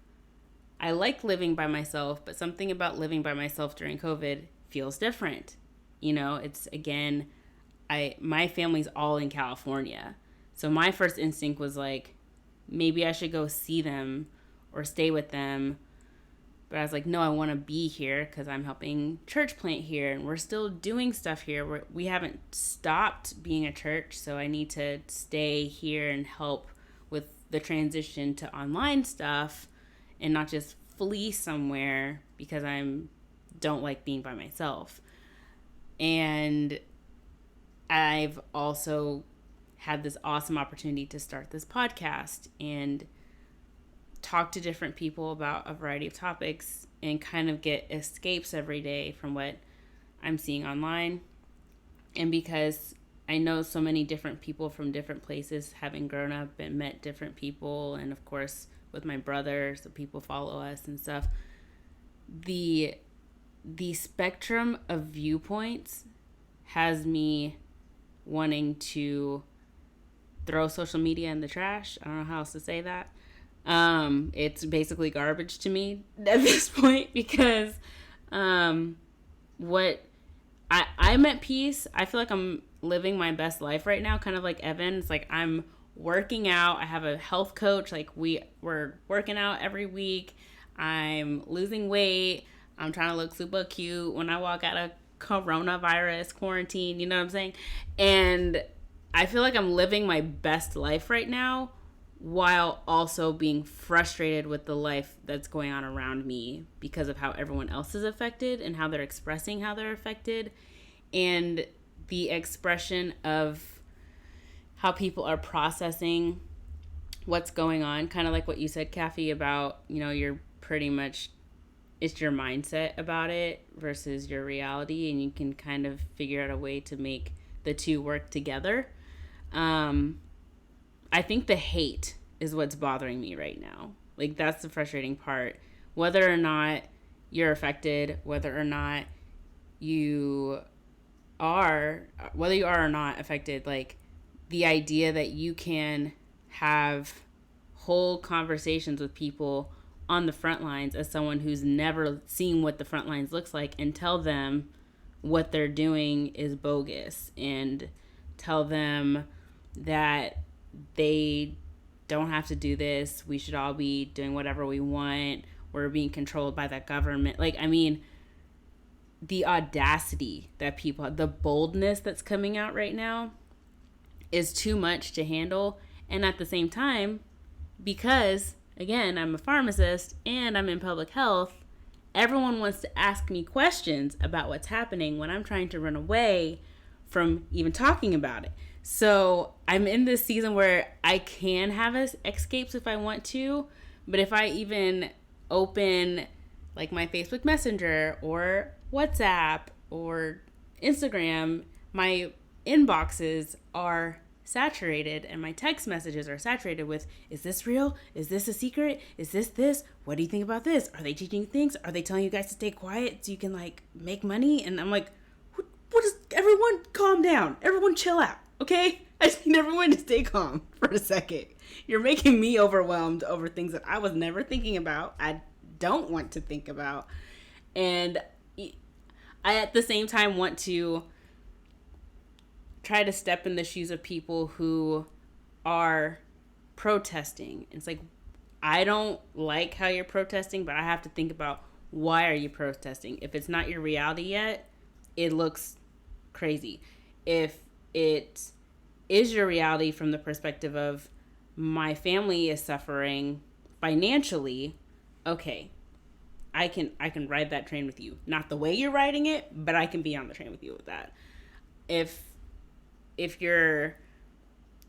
I like living by myself, but something about living by myself during COVID feels different. It's, again, my family's all in California. So my first instinct was like, maybe I should go see them or stay with them. But I was like, no, I want to be here because I'm helping church plant here, and we're still doing stuff here. We haven't stopped being a church, so I need to stay here and help with the transition to online stuff and not just flee somewhere because I don't like being by myself. And I've also had this awesome opportunity to start this podcast and talk to different people about a variety of topics and kind of get escapes every day from what I'm seeing online. And because I know so many different people from different places, having grown up and met different people, and of course with my brother, so people follow us and stuff, the spectrum of viewpoints has me wanting to throw social media in the trash. I don't know how else to say that. It's basically garbage to me at this point because I'm at peace. I feel like I'm living my best life right now, kind of like Evan. It's like I'm working out. I have a health coach. Like we're working out every week. I'm losing weight. I'm trying to look super cute when I walk out of coronavirus quarantine. You know what I'm saying? And I feel like I'm living my best life right now while also being frustrated with the life that's going on around me because of how everyone else is affected and how they're expressing how they're affected, and the expression of how people are processing what's going on, kind of like what you said, Kathy, about, you're pretty much, it's your mindset about it versus your reality, and you can kind of figure out a way to make the two work together. I think the hate is what's bothering me right now. Like, that's the frustrating part. Whether or not you're affected, whether you are or not affected, like, the idea that you can have whole conversations with people on the front lines as someone who's never seen what the front lines looks like, and tell them what they're doing is bogus, and tell them that they don't have to do this. We should all be doing whatever we want. We're being controlled by the government. Like, I mean, the audacity that people, the boldness that's coming out right now is too much to handle. And at the same time, because, again, I'm a pharmacist and I'm in public health, everyone wants to ask me questions about what's happening when I'm trying to run away from even talking about it. So I'm in this season where I can have escapes if I want to, but if I even open like my Facebook Messenger or WhatsApp or Instagram, my inboxes are saturated and my text messages are saturated with, is this real? Is this a secret? Is this? What do you think about this? Are they teaching you things? Are they telling you guys to stay quiet so you can like make money? And I'm like, what is, everyone calm down. Everyone chill out. Okay? I just need everyone to stay calm for a second. You're making me overwhelmed over things that I was never thinking about. I don't want to think about. And I, at the same time, want to try to step in the shoes of people who are protesting. It's like, I don't like how you're protesting, but I have to think about, why are you protesting? If it's not your reality yet, it looks crazy. If it is your reality from the perspective of, my family is suffering financially, okay, I can ride that train with you. Not the way you're riding it, but I can be on the train with you with that. If you're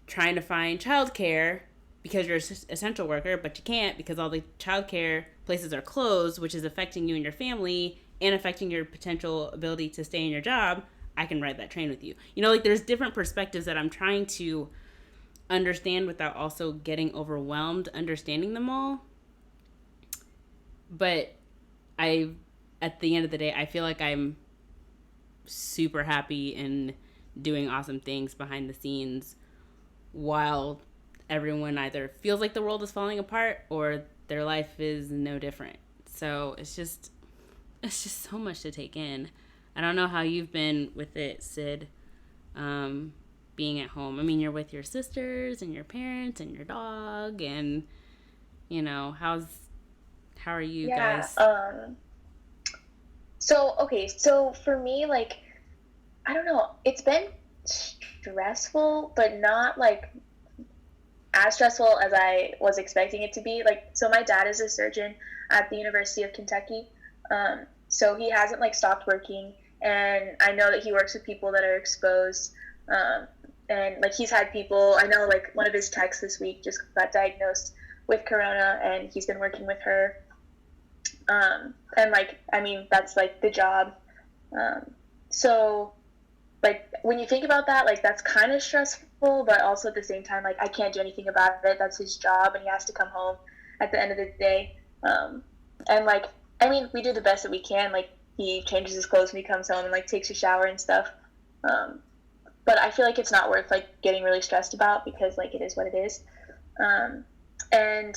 trying to find childcare because you're an essential worker, but you can't because all the childcare places are closed, which is affecting you and your family and affecting your potential ability to stay in your job, I can ride that train with you. Like, there's different perspectives that I'm trying to understand without also getting overwhelmed understanding them all. But at the end of the day, I feel like I'm super happy and doing awesome things behind the scenes while everyone either feels like the world is falling apart or their life is no different. So it's just so much to take in. I don't know how you've been with it, Sid, being at home. I mean, you're with your sisters and your parents and your dog, and, how are you guys? So for me, like, I don't know, it's been stressful, but not like as stressful as I was expecting it to be. Like, so my dad is a surgeon at the University of Kentucky. So he hasn't like stopped working, and I know that he works with people that are exposed. And like, he's had people, I know like one of his techs this week just got diagnosed with corona, and he's been working with her. And like, I mean, that's like the job. So like, when you think about that, like, that's kind of stressful, but also at the same time, like, I can't do anything about it. That's his job, and he has to come home at the end of the day. And like, I mean, we do the best that we can. Like, he changes his clothes when he comes home and like takes a shower and stuff. But I feel like it's not worth like getting really stressed about, because like, it is what it is. And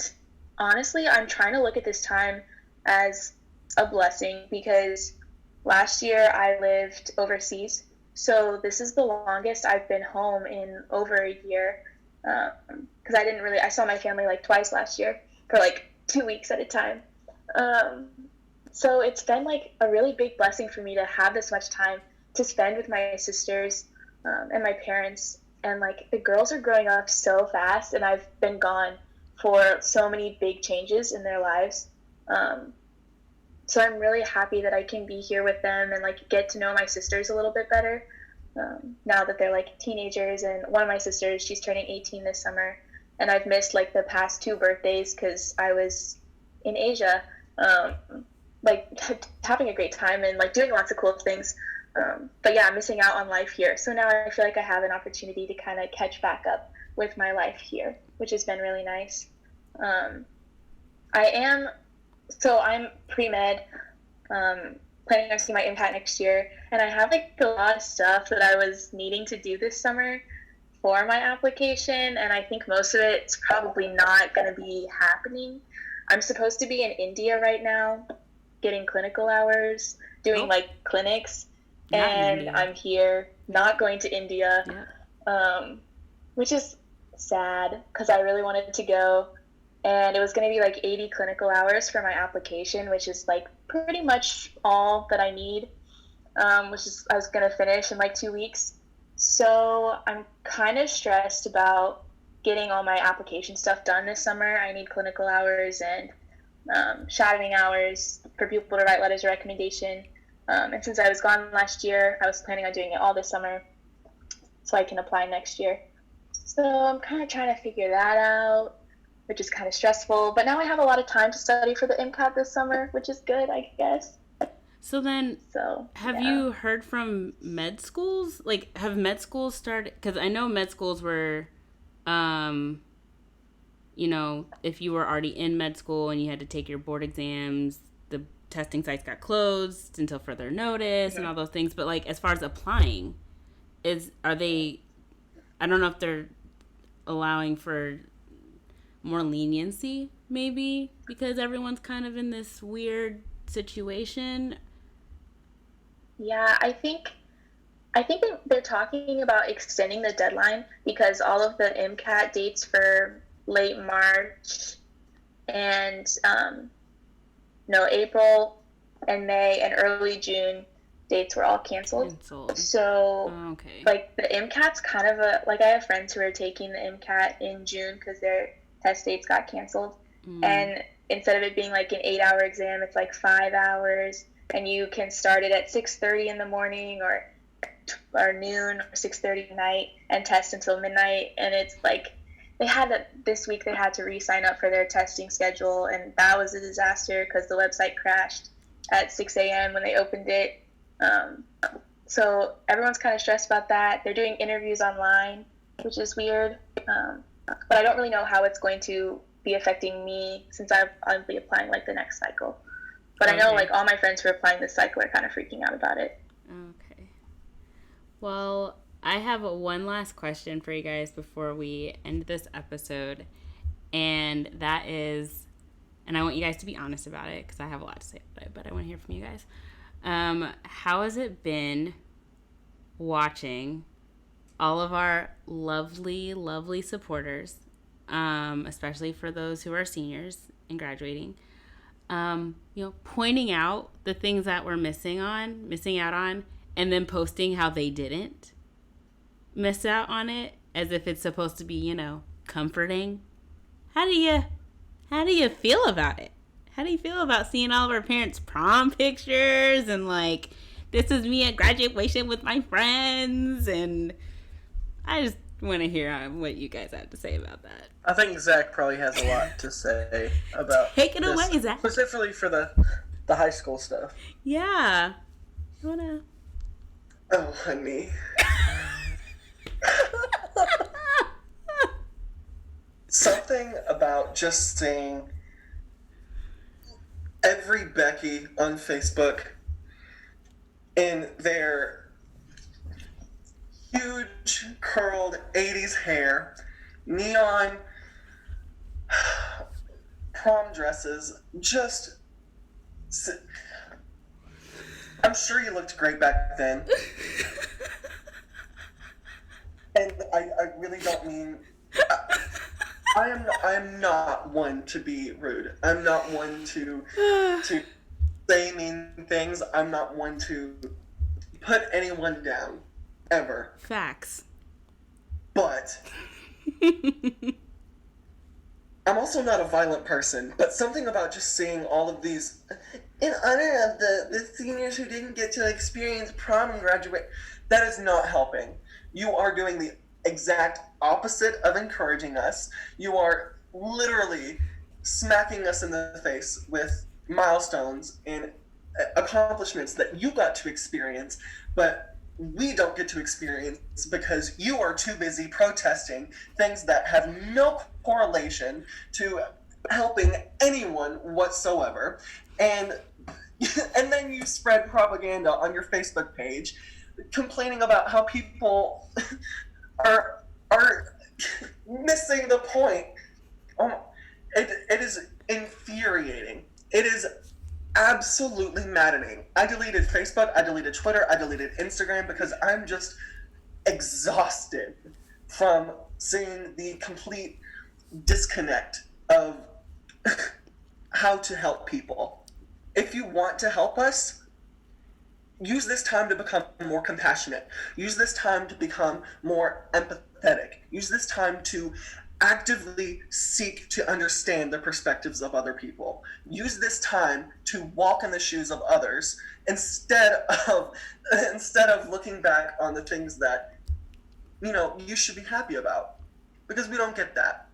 honestly, I'm trying to look at this time as a blessing, because last year I lived overseas. So this is the longest I've been home in over a year. because I saw my family like twice last year for like 2 weeks at a time. So it's been like a really big blessing for me to have this much time to spend with my sisters and my parents. And like the girls are growing up so fast, and I've been gone for so many big changes in their lives. So I'm really happy that I can be here with them and like get to know my sisters a little bit better now that they're like teenagers. And one of my sisters, she's turning 18 this summer, and I've missed like the past 2 birthdays because I was in Asia, like having a great time and like doing lots of cool things. But yeah, I'm missing out on life here. So now I feel like I have an opportunity to kind of catch back up with my life here, which has been really nice. I'm pre-med, planning on seeing my MCAT next year, and I have like a lot of stuff that I was needing to do this summer for my application, and I think most of it's probably not going to be happening. I'm supposed to be in India right now, getting clinical hours, doing like clinics, and I'm here not going to India, which is sad because I really wanted to go. And it was going to be like 80 clinical hours for my application, which is like pretty much all that I need, I was going to finish in like 2 weeks. So I'm kind of stressed about getting all my application stuff done this summer. I need clinical hours and shadowing hours for people to write letters of recommendation. And since I was gone last year, I was planning on doing it all this summer so I can apply next year. So I'm kind of trying to figure that out, which is kind of stressful. But now I have a lot of time to study for the MCAT this summer, which is good, I guess. So then, have you heard from med schools? Like, have med schools started? Because I know med schools were, if you were already in med school and you had to take your board exams, the testing sites got closed until further notice and all those things. But, like, as far as applying, I don't know if they're allowing for more leniency, maybe, because everyone's kind of in this weird situation. Yeah, I think they're talking about extending the deadline because all of the MCAT dates for late March and April and May and early June dates were all canceled. So like the MCAT's kind of I have friends who are taking the MCAT in June because their test dates got canceled, and instead of it being like an 8-hour exam, it's like 5 hours, and you can start it at 6:30 in the morning or noon or 6:30 at night and test until midnight. And it's like this week they had to re-sign up for their testing schedule, and that was a disaster because the website crashed at 6 a.m. when they opened it. So everyone's kind of stressed about that. They're doing interviews online, which is weird. But I don't really know how it's going to be affecting me since I'll be applying like the next cycle. But I know like all my friends who are applying this cycle are kind of freaking out about it. Okay. Well, I have one last question for you guys before we end this episode. And that is, and I want you guys to be honest about it because I have a lot to say about it, but I want to hear from you guys. How has it been watching all of our lovely, lovely supporters, especially for those who are seniors and graduating, pointing out the things that we're missing out on, and then posting how they didn't miss out on it as if it's supposed to be, comforting? How do you feel about it? How do you feel about seeing all of our parents' prom pictures and like, this is me at graduation with my friends? And I just want to hear what you guys have to say about that. I think Zach probably has a lot to say about Take it away, Zach. Specifically for the high school stuff. Yeah. You wanna? Oh, honey. Something about just seeing every Becky on Facebook in their huge curled 80s hair, neon prom dresses, I'm sure you looked great back then. And I really don't mean, I am not one to be rude. I'm not one to say mean things. I'm not one to put anyone down, ever. Facts. But I'm also not a violent person, but something about just seeing all of these, in honor of the seniors who didn't get to experience prom and graduate, that is not helping. You are doing the exact opposite of encouraging us. You are literally smacking us in the face with milestones and accomplishments that you got to experience, but we don't get to experience because you are too busy protesting things that have no correlation to helping anyone whatsoever. And then you spread propaganda on your Facebook page complaining about how people are missing the point. It is infuriating. It is absolutely maddening. I deleted Facebook, I deleted Twitter, I deleted Instagram because I'm just exhausted from seeing the complete disconnect of how to help people. If you want to help us, use this time to become more compassionate. Use this time to become more empathetic. Use this time to actively seek to understand the perspectives of other people. Use this time to walk in the shoes of others instead of looking back on the things that you should be happy about, because we don't get that.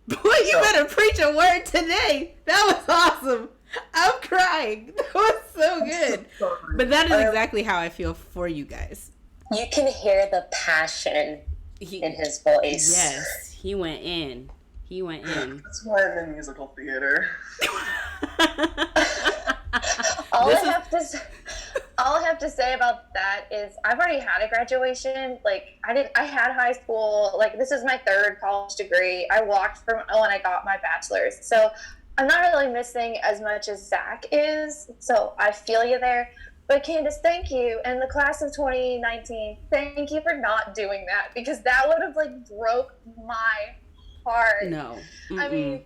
Boy, you better preach a word today. That was awesome. I'm crying. That was so good. But that is exactly how I feel for you guys. You can hear the passion in his voice. Yes, he went in. That's why I'm in musical theater. All I have to say about that is I've already had a graduation. Like I had high school. Like this is my third college degree. I walked from when I got my bachelor's. So I'm not really missing as much as Zach is. So I feel you there. But Candace, thank you. And the class of 2019, thank you for not doing that, because that would have broke my heart. No. Mm-mm. I mean,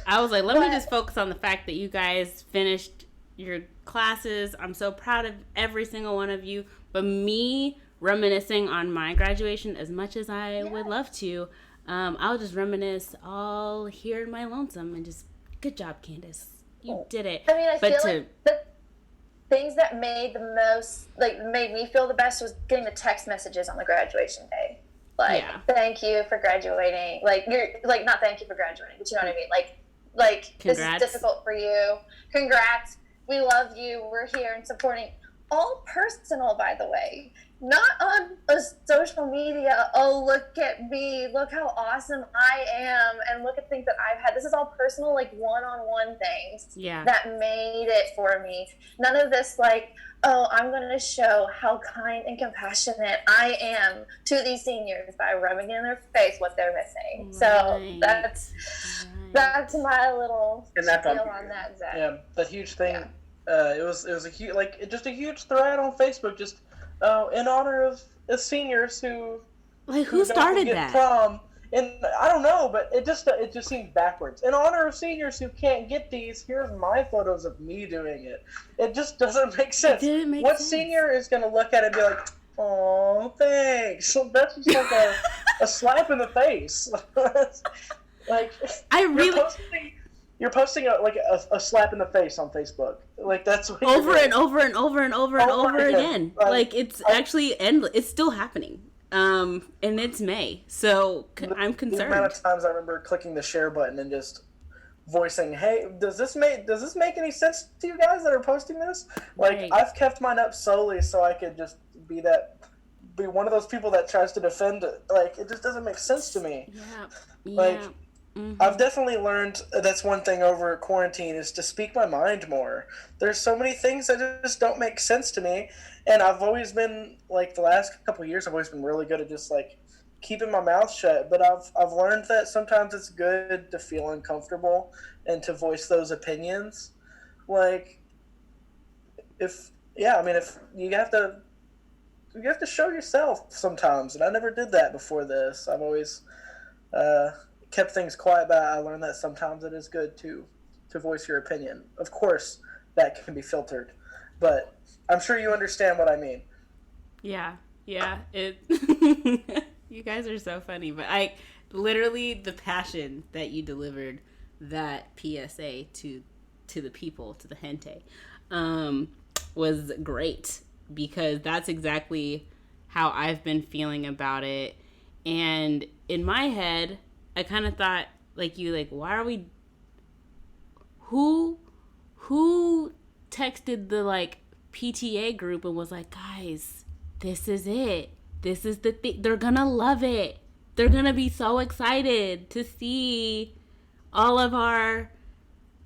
I was like, let me just focus on the fact that you guys finished your classes. I'm so proud of every single one of you. But me reminiscing on my graduation, as much as I would love to, I'll just reminisce all here in my lonesome and just, good job, Candace. You did it. I mean, I feel like the things that made made me feel the best was getting the text messages on the graduation day. Thank you for graduating. Not thank you for graduating, but you know what I mean? This is difficult for you. Congrats. We love you. We're here and supporting. All personal, by the way. Not on a social media. Oh, look at me. Look how awesome I am. And look at things that I've had. This is all personal, one-on-one things that made it for me. None of this I'm going to show how kind and compassionate I am to these seniors by rubbing in their face what they're missing. Right. So that's my little spiel on that, Zach. Yeah, that huge thing. Yeah. It was a huge, just a huge thread on Facebook, just in honor of seniors who started that prom. And I don't know, but it just seems backwards. In honor of seniors who can't get these, here's my photos of me doing it. It just doesn't make sense. What senior is going to look at it and be like, "Oh, thanks"? So that's just a slap in the face. You're posting a slap in the face on Facebook. That's what over and over and over and over and over again. It's actually endless. It's still happening. And it's May, so I'm concerned. The amount of times I remember clicking the share button and just voicing, "Hey, does this make any sense to you guys that are posting this?" Right. I've kept mine up solely so I could just be one of those people that tries to defend it. It just doesn't make sense to me. Yeah. Mm-hmm. I've definitely learned that's one thing over quarantine is to speak my mind more. There's so many things that just don't make sense to me, and I've always been the last couple of years I've always been really good at just keeping my mouth shut. But I've learned that sometimes it's good to feel uncomfortable and to voice those opinions. If you have to show yourself sometimes, and I never did that before this. I've always kept things quiet, but I learned that sometimes it is good to voice your opinion. Of course, that can be filtered, but I'm sure you understand what I mean. Yeah. It. You guys are so funny, but I literally the passion that you delivered that PSA to the people, to the gente, was great, because that's exactly how I've been feeling about it. And in my head, I kind of thought like you, like, why are we? Who texted the like PTA group and was like, guys, this is it. This is the thing. They're gonna love it. They're gonna be so excited to see all of our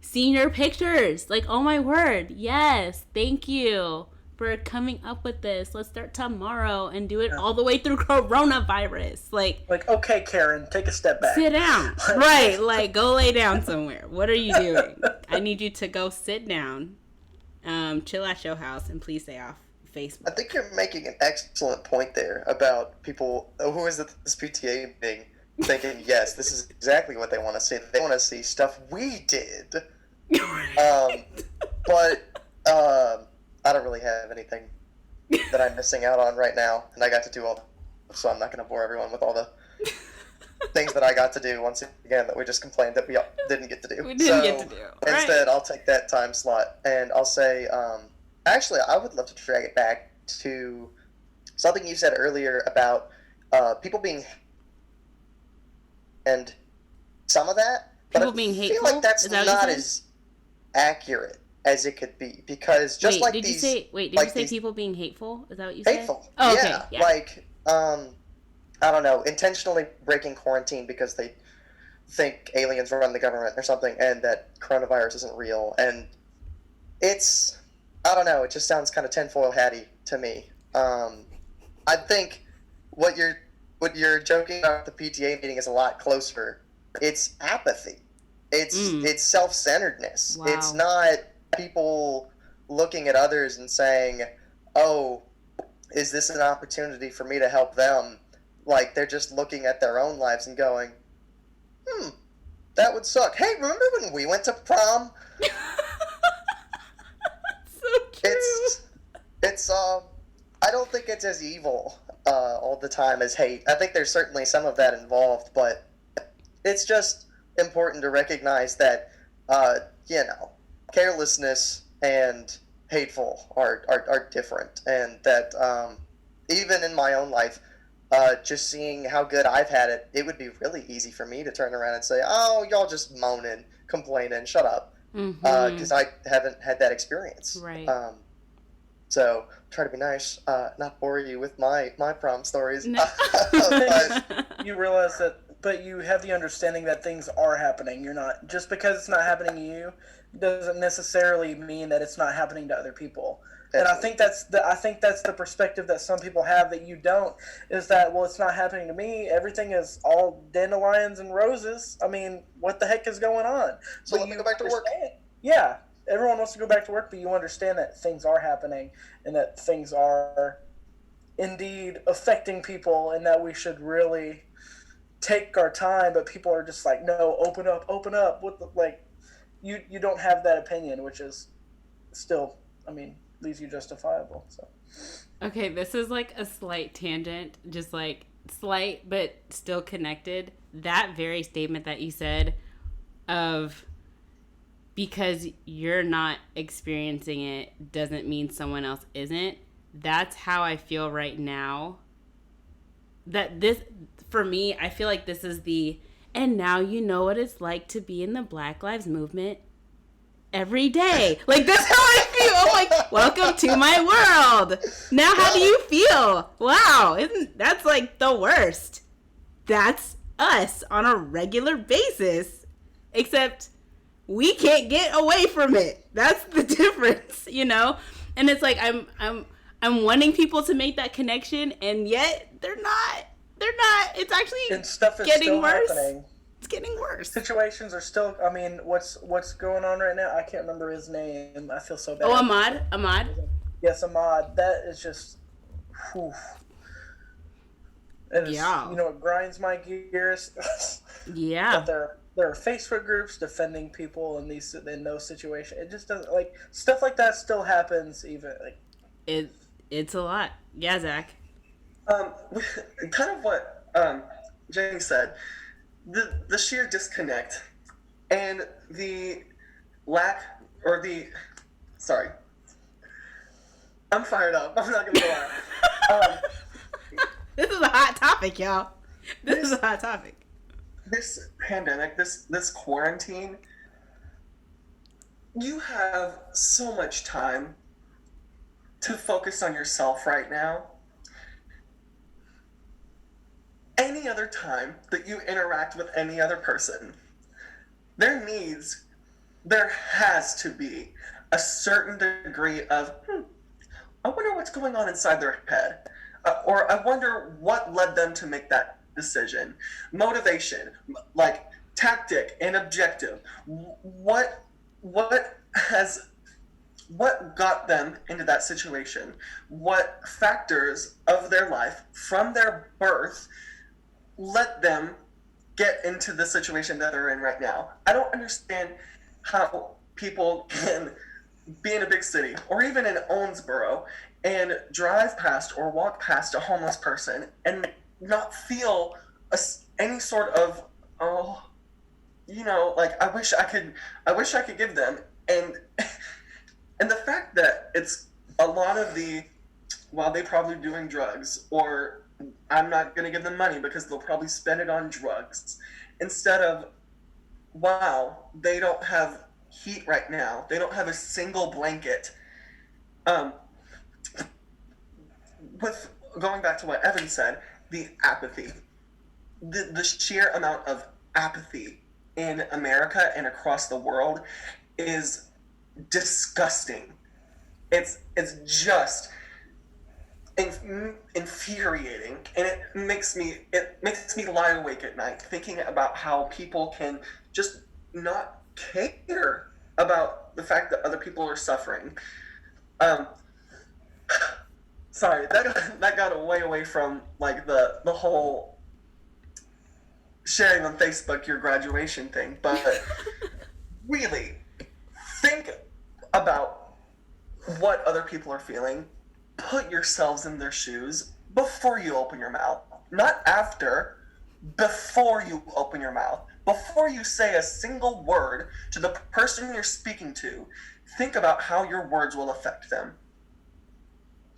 senior pictures. Like, oh my word. Yes. Thank you for coming up with this. Let's start tomorrow and do it all the way through coronavirus. Like, okay, Karen, take a step back. Sit down. Right. Like, go lay down somewhere. What are you doing? I need you to go sit down, chill at your house, and please stay off Facebook. I think you're making an excellent point there about people who is at this PTA meeting thinking, yes, this is exactly what they want to see. They want to see stuff we did. But I don't really have anything that I'm missing out on right now, and I got to do all, so I'm not going to bore everyone with all the things that I got to do once again that we just complained that we didn't get to do. Instead, I'll take that time slot, and I'll say, actually, I would love to drag it back to something you said earlier about people being, and some of that, people being hateful. I feel like that's not as accurate as it could be, because just did you say people being hateful? Is that what you said? Hateful. Oh, okay. Yeah. Like, I don't know, intentionally breaking quarantine because they think aliens run the government or something, and that coronavirus isn't real. And it's, I don't know, it just sounds kind of tinfoil hatty to me. I think what you're joking about the PTA meeting is a lot closer. It's apathy. It's self-centeredness. Wow. It's not people looking at others and saying, oh, is this an opportunity for me to help them? Like, they're just looking at their own lives and going, that would suck. Hey, remember when we went to prom? So true. It's I don't think it's as evil all the time as hate. I think there's certainly some of that involved, but it's just important to recognize that, carelessness and hateful are different, and that even in my own life, just seeing how good I've had it, it would be really easy for me to turn around and say, oh, y'all just moaning, complaining, shut up, because I haven't had that experience. Right. So try to be nice, not bore you with my prom stories. No. But you realize that, but you have the understanding that things are happening. You're not, just because it's not happening to you doesn't necessarily mean that it's not happening to other people. And I think that's the perspective that some people have that you don't, is that, well, it's not happening to me. Everything is all dandelions and roses. I mean, what the heck is going on? So let me go back to work. Yeah, everyone wants to go back to work, but you understand that things are happening and that things are indeed affecting people, and that we should really take our time. But people are just like, no, open up. What the, like, you don't have that opinion, which is still, I mean, leaves you justifiable. So Okay, this is like a slight tangent, just like slight but still connected. That very statement that you said of because you're not experiencing it doesn't mean someone else isn't. That's how I feel right now. That this, for me, I feel like this is the, and now you know what it's like to be in the Black Lives Movement every day. Like, that's how I feel. I'm like, welcome to my world. Now, how do you feel? Wow, that's like the worst. That's us on a regular basis, except we can't get away from it. That's the difference, you know? And it's like, I'm wanting people to make that connection, and yet they're not. It's actually and stuff is getting still worse. happening. It's getting worse. Situations are still, I mean, what's going on right now? I can't remember his name. I feel so bad. Oh, Ahmad. Yes, Ahmad. That is just, whew. It is, Yeah. You know, it grinds my gears. Yeah. But there are Facebook groups defending people in those situations. It just doesn't, like, stuff like that still happens even, like, It's a lot. Yeah, Zach. Um, kind of what Jenny said, the sheer disconnect and the lack or the sorry, I'm fired up. I'm not gonna lie. This is a hot topic, y'all. This is a hot topic. This pandemic, this quarantine, you have so much time to focus on yourself right now. Any other time that you interact with any other person, there has to be a certain degree of, I wonder what's going on inside their head. Or I wonder what led them to make that decision. Motivation, like tactic and objective. What got them into that situation? What factors of their life from their birth let them get into the situation that they're in right now? I don't understand how people can be in a big city or even in Owensboro and drive past or walk past a homeless person and not feel any sort of, like I wish I could give them. And and the fact that it's a lot of well, they probably doing drugs, or I'm not going to give them money because they'll probably spend it on drugs, instead of, wow, they don't have heat right now, they don't have a single blanket. With going back to what Evan said, the apathy, the sheer amount of apathy in America and across the world is disgusting. It's just infuriating, and it makes me lie awake at night thinking about how people can just not care about the fact that other people are suffering. Sorry, that got way away from like the whole sharing on Facebook your graduation thing, but really think about what other people are feeling. Put yourselves in their shoes before you open your mouth. Not after, before you open your mouth. Before you say a single word to the person you're speaking to, think about how your words will affect them.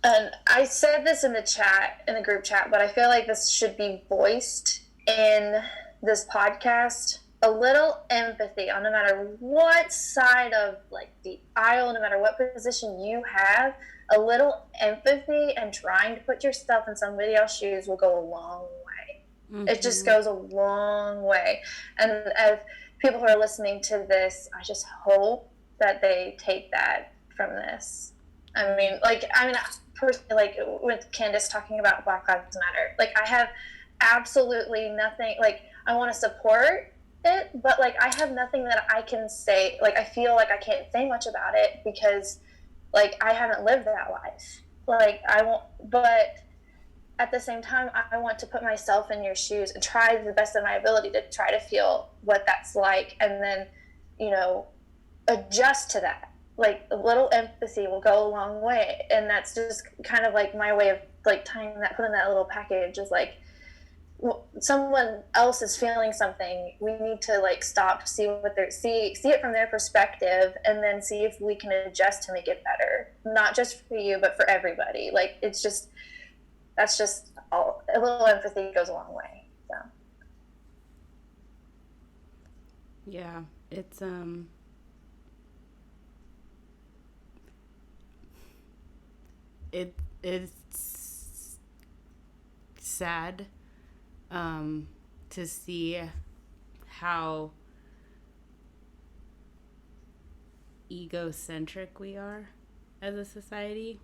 And I said this in the group chat, but I feel like this should be voiced in this podcast. A little empathy on no matter what side of like the aisle, no matter what position you have, a little empathy and trying to put yourself in somebody else's shoes will go a long way. Mm-hmm. It just goes a long way. And as people who are listening to this, I just hope that they take that from this. Personally, like with Candace talking about Black Lives Matter, like I have absolutely nothing, like I want to support it, but like I have nothing that I can say. Like I feel like I can't say much about it because like I haven't lived that life. Like I won't, but at the same time I want to put myself in your shoes and try the best of my ability to try to feel what that's like, and then adjust to that. Like a little empathy will go a long way, and that's just kind of like my way of like putting that little package is like, someone else is feeling something, we need to like stop, see it from their perspective, and then see if we can adjust to make it better, not just for you but for everybody. Like that's just all, a little empathy goes a long way. So yeah, it's it's sad to see how egocentric we are as a society,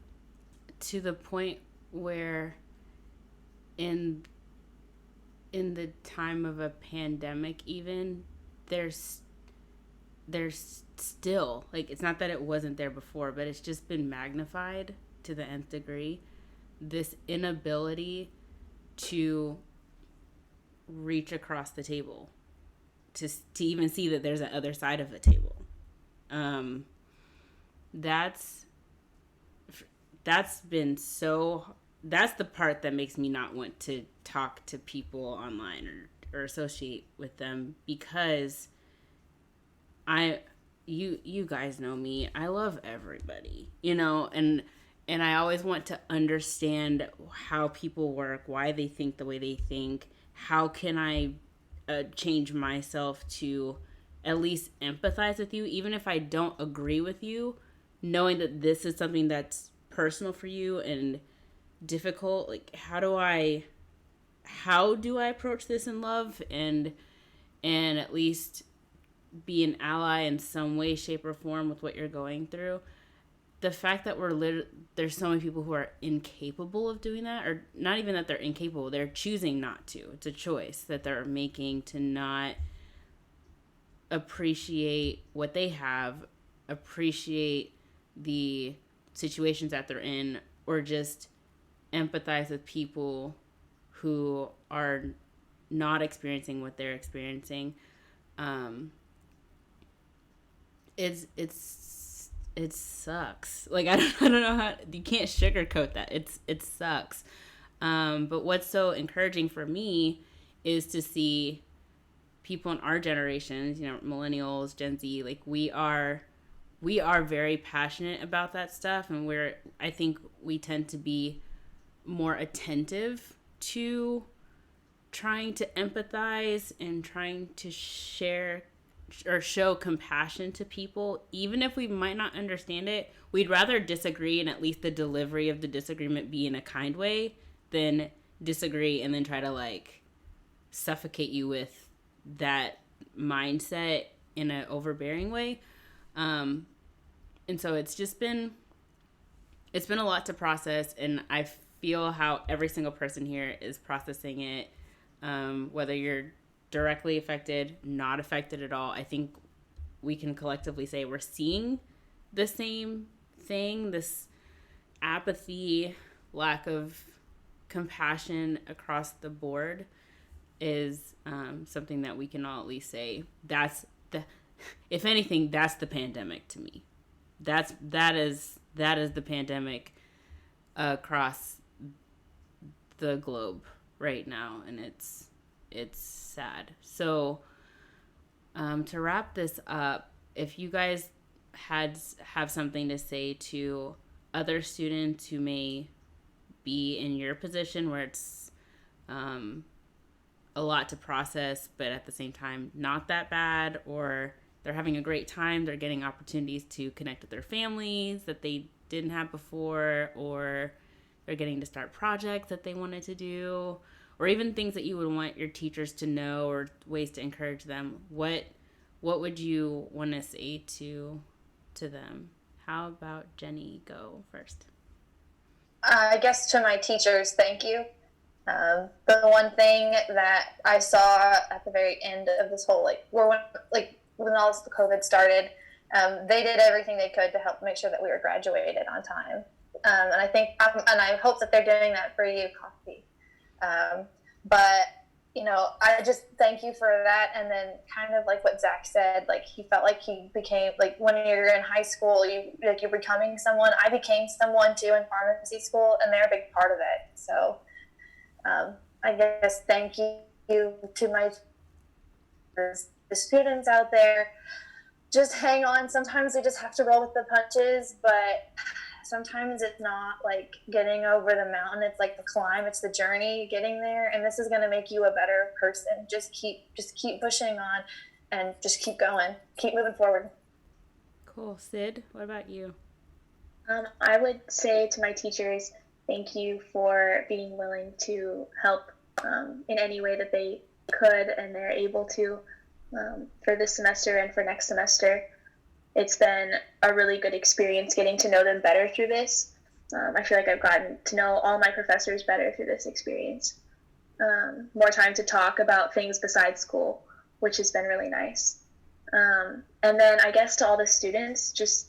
to the point where in the time of a pandemic even there's still, like, it's not that it wasn't there before, but it's just been magnified to the nth degree, this inability to reach across the table to even see that there's an other side of the table. That's been so, that's the part that makes me not want to talk to people online or associate with them, because you guys know me, I love everybody, and I always want to understand how people work, why they think the way they think, how can I change myself to at least empathize with you, even if I don't agree with you, knowing that this is something that's personal for you and difficult. Like, how do I approach this in love and at least be an ally in some way, shape, or form with what you're going through. The fact that there's so many people who are incapable of doing that, or not even that they're incapable, they're choosing not to. It's a choice that they're making to not appreciate what they have, appreciate the situations that they're in, or just empathize with people who are not experiencing what they're experiencing. It sucks. Like, I don't know how, you can't sugarcoat that. It sucks. But what's so encouraging for me is to see people in our generations, millennials, Gen Z, like we are very passionate about that stuff, and I think we tend to be more attentive to trying to empathize and trying to share or show compassion to people, even if we might not understand it. We'd rather disagree and at least the delivery of the disagreement be in a kind way than disagree and then try to like suffocate you with that mindset in an overbearing way. And so it's been a lot to process, and I feel how every single person here is processing it, whether you're directly affected, not affected at all. I think we can collectively say we're seeing the same thing, this apathy, lack of compassion across the board is something that we can all at least say if anything, that's the pandemic to me. That is the pandemic across the globe right now, and it's sad. So to wrap this up, if you guys have something to say to other students who may be in your position where it's a lot to process, but at the same time not that bad, or they're having a great time, they're getting opportunities to connect with their families that they didn't have before, or they're getting to start projects that they wanted to do, or even things that you would want your teachers to know, or ways to encourage them, what would you want to say to them? How about Jenny go first? I guess to my teachers, thank you. The one thing that I saw at the very end of this whole, when all this COVID started, they did everything they could to help make sure that we were graduated on time. And I think, and I hope that they're doing that for you, Coffee. But, I just thank you for that. And then kind of like what Zach said, like he felt like he became, like when you're in high school, you're becoming someone. I became someone too in pharmacy school, and they're a big part of it. So I guess thank you to the students out there. Just hang on. Sometimes we just have to roll with the punches, but sometimes it's not like getting over the mountain. It's like the climb. It's the journey getting there, and this is going to make you a better person. Just keep pushing on, and just keep going. Keep moving forward. Cool. Sid, what about you? I would say to my teachers, thank you for being willing to help in any way that they could and they're able to for this semester and for next semester. It's been a really good experience getting to know them better through this. I feel like I've gotten to know all my professors better through this experience. More time to talk about things besides school, which has been really nice. And then I guess to all the students, just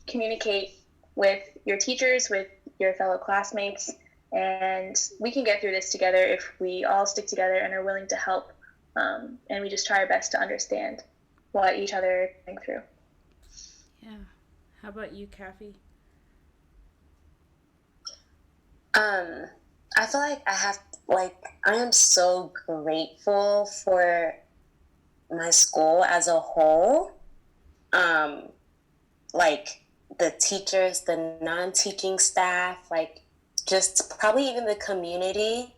communicate with your teachers, with your fellow classmates, and we can get through this together if we all stick together and are willing to help and we just try our best to understand what each other is going through. Yeah. How about you, Kathy? I feel like I am so grateful for my school as a whole. Like the teachers, the non-teaching staff, like just probably even the community,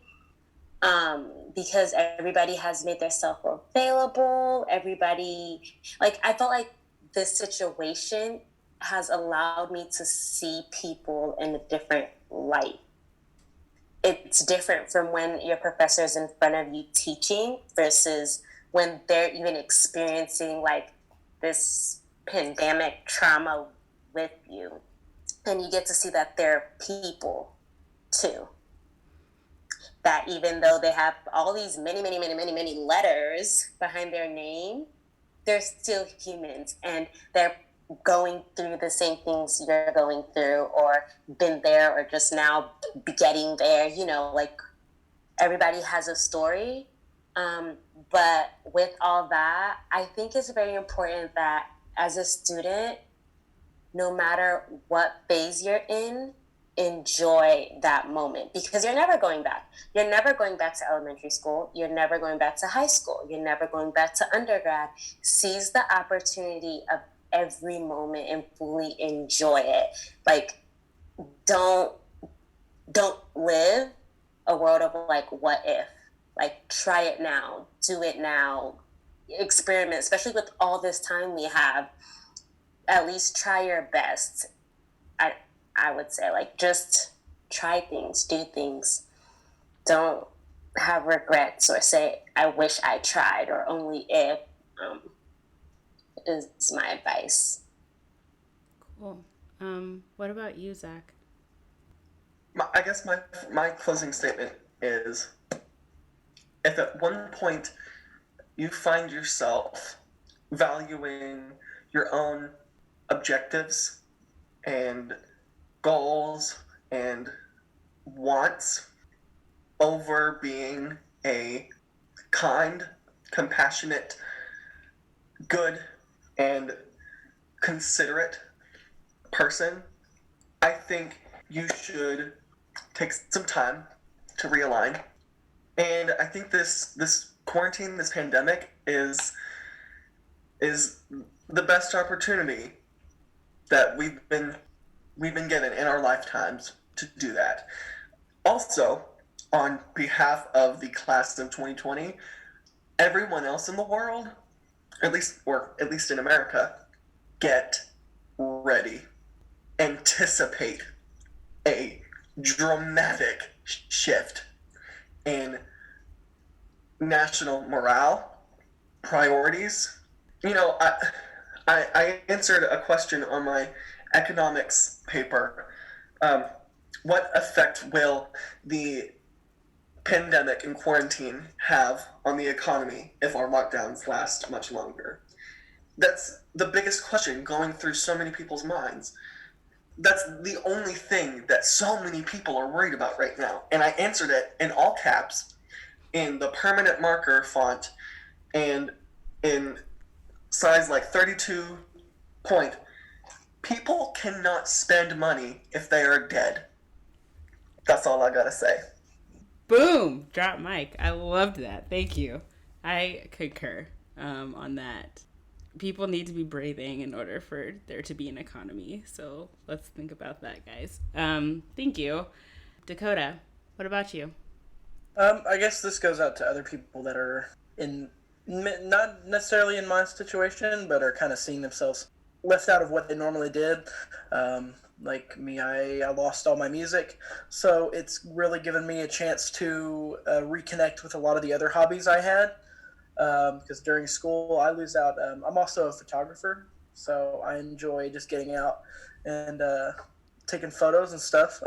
because everybody has made themselves available. Everybody, like, I felt like this situation has allowed me to see people in a different light. It's different from when your professor's in front of you teaching versus when they're even experiencing like this pandemic trauma with you. And you get to see that they're people too. That even though they have all these many letters behind their name, they're still humans and they're going through the same things you're going through or been there or just now getting there. You know, like everybody has a story. But with all that, I think it's very important that as a student, no matter what phase you're in, enjoy that moment because you're never going back. You're never going back to elementary school. You're never going back to high school. You're never going back to undergrad. Seize the opportunity of every moment and fully enjoy it. Like, don't live a world of like, what if? Like, try it now. Do it now. Experiment, especially with all this time we have. At least try your best. I would say, like, just try things, do things. Don't have regrets or say, I wish I tried or only if, is my advice. Cool. What about you, Zach? I guess my closing statement is, if at one point you find yourself valuing your own objectives and goals and wants over being a kind, compassionate, good, and considerate person, I think you should take some time to realign. And I think this quarantine, this pandemic is the best opportunity that we've been given in our lifetimes to do that. Also, on behalf of the class of 2020, everyone else in the world, at least in America, get ready. Anticipate a dramatic shift in national morale, priorities. You know, I answered a question on my economics paper. What effect will the pandemic and quarantine have on the economy if our lockdowns last much longer? That's the biggest question going through so many people's minds. That's the only thing that so many people are worried about right now. And I answered it in all caps, in the permanent marker font, and in size like 32 point. People cannot spend money if they are dead. That's all I gotta say. Boom! Drop mic. I loved that. Thank you. I concur on that. People need to be breathing in order for there to be an economy. So let's think about that, guys. Thank you. Dakota, what about you? I guess this goes out to other people that are not necessarily in my situation, but are kind of seeing themselves left out of what they normally did. Like me, I lost all my music, so it's really given me a chance to reconnect with a lot of the other hobbies I had. Because during school, I lose out. I'm also a photographer, so I enjoy just getting out and taking photos and stuff.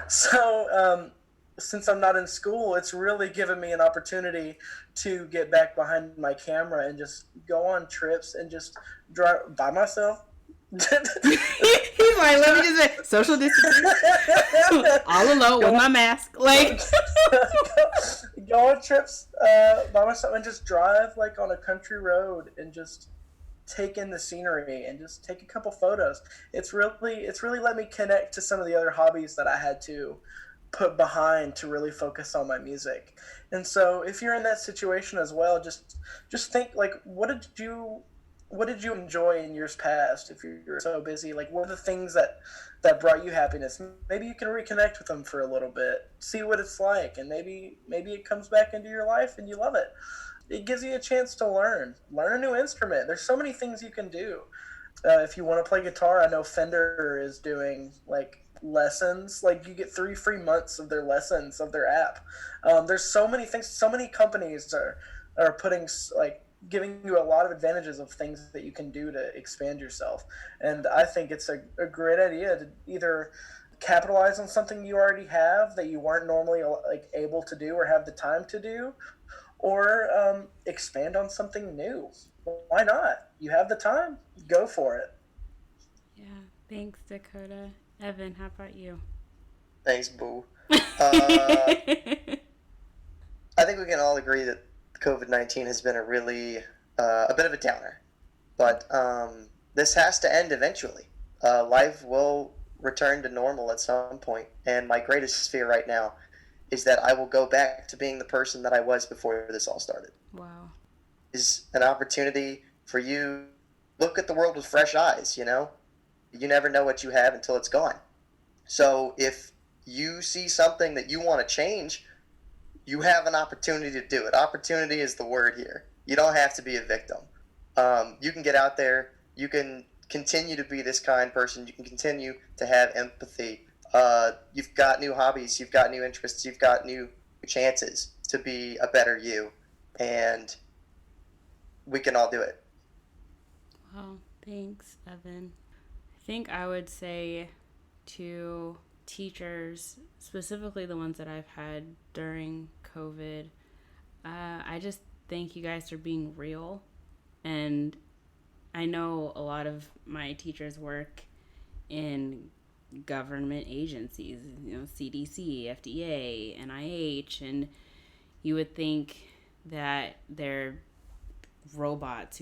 So since I'm not in school, it's really given me an opportunity to get back behind my camera and just go on trips and just drive by myself. He's like, let me just say, social distancing, all alone with my mask, like go on trips by myself and just drive like on a country road and just take in the scenery and just take a couple photos. It's really let me connect to some of the other hobbies that I had to put behind to really focus on my music. And so if you're in that situation as well, just think like what did you enjoy in years past if you're so busy? Like what are the things that brought you happiness? Maybe you can reconnect with them for a little bit, see what it's like, and maybe it comes back into your life and you love it. It gives you a chance to learn a new instrument. There's so many things you can do. If you want to play guitar, I know Fender is doing like lessons. Like you get 3 free months of their lessons of their app. There's so many things. So many companies are putting like giving you a lot of advantages of things that you can do to expand yourself. And I think it's a great idea to either capitalize on something you already have that you weren't normally like able to do or have the time to do, or expand on something new. Why not? You have the time, go for it. Yeah, thanks, Dakota. Evan, how about you? Thanks, Boo. I think we can all agree that COVID-19 has been a bit of a downer, but this has to end eventually. Life will return to normal at some point, and my greatest fear right now is that I will go back to being the person that I was before this all started. Wow. Is an opportunity for you look at the world with fresh eyes, you know? You never know what you have until it's gone. So if you see something that you want to change, you have an opportunity to do it. Opportunity is the word here. You don't have to be a victim. You can get out there. You can continue to be this kind person. You can continue to have empathy. You've got new hobbies. You've got new interests. You've got new chances to be a better you. And we can all do it. Well, thanks, Evan. I think I would say to teachers, specifically the ones that I've had during COVID, I just thank you guys for being real. And I know a lot of my teachers work in government agencies, CDC, FDA, NIH, and you would think that they're robots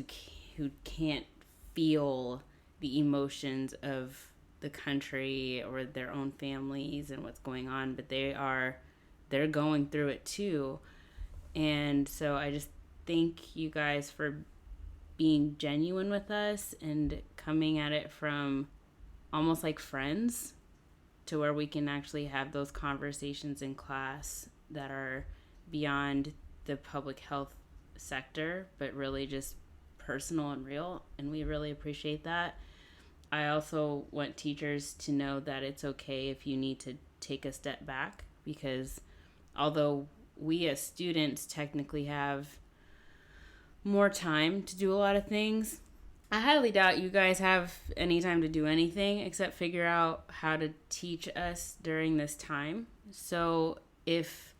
who can't feel the emotions of the country or their own families and what's going on, but they're going through it too. And so I just thank you guys for being genuine with us and coming at it from almost like friends to where we can actually have those conversations in class that are beyond the public health sector, but really just personal and real. And we really appreciate that. I also want teachers to know that it's okay if you need to take a step back, because although we as students technically have more time to do a lot of things, I highly doubt you guys have any time to do anything except figure out how to teach us during this time. So if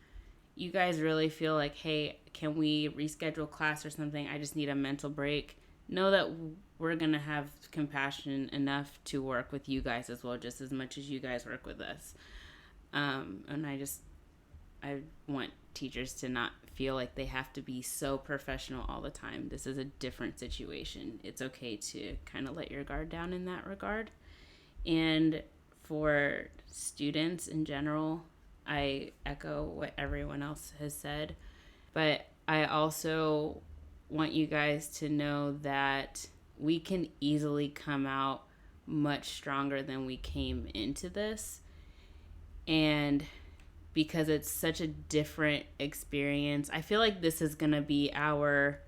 you guys really feel like, hey, can we reschedule class or something? I just need a mental break. Know that we're going to have compassion enough to work with you guys as well, just as much as you guys work with us. And I want teachers to not feel like they have to be so professional all the time. This is a different situation. It's okay to kind of let your guard down in that regard. And for students in general, I echo what everyone else has said, but I also want you guys to know that we can easily come out much stronger than we came into this. And because it's such a different experience, I feel like this is going to be our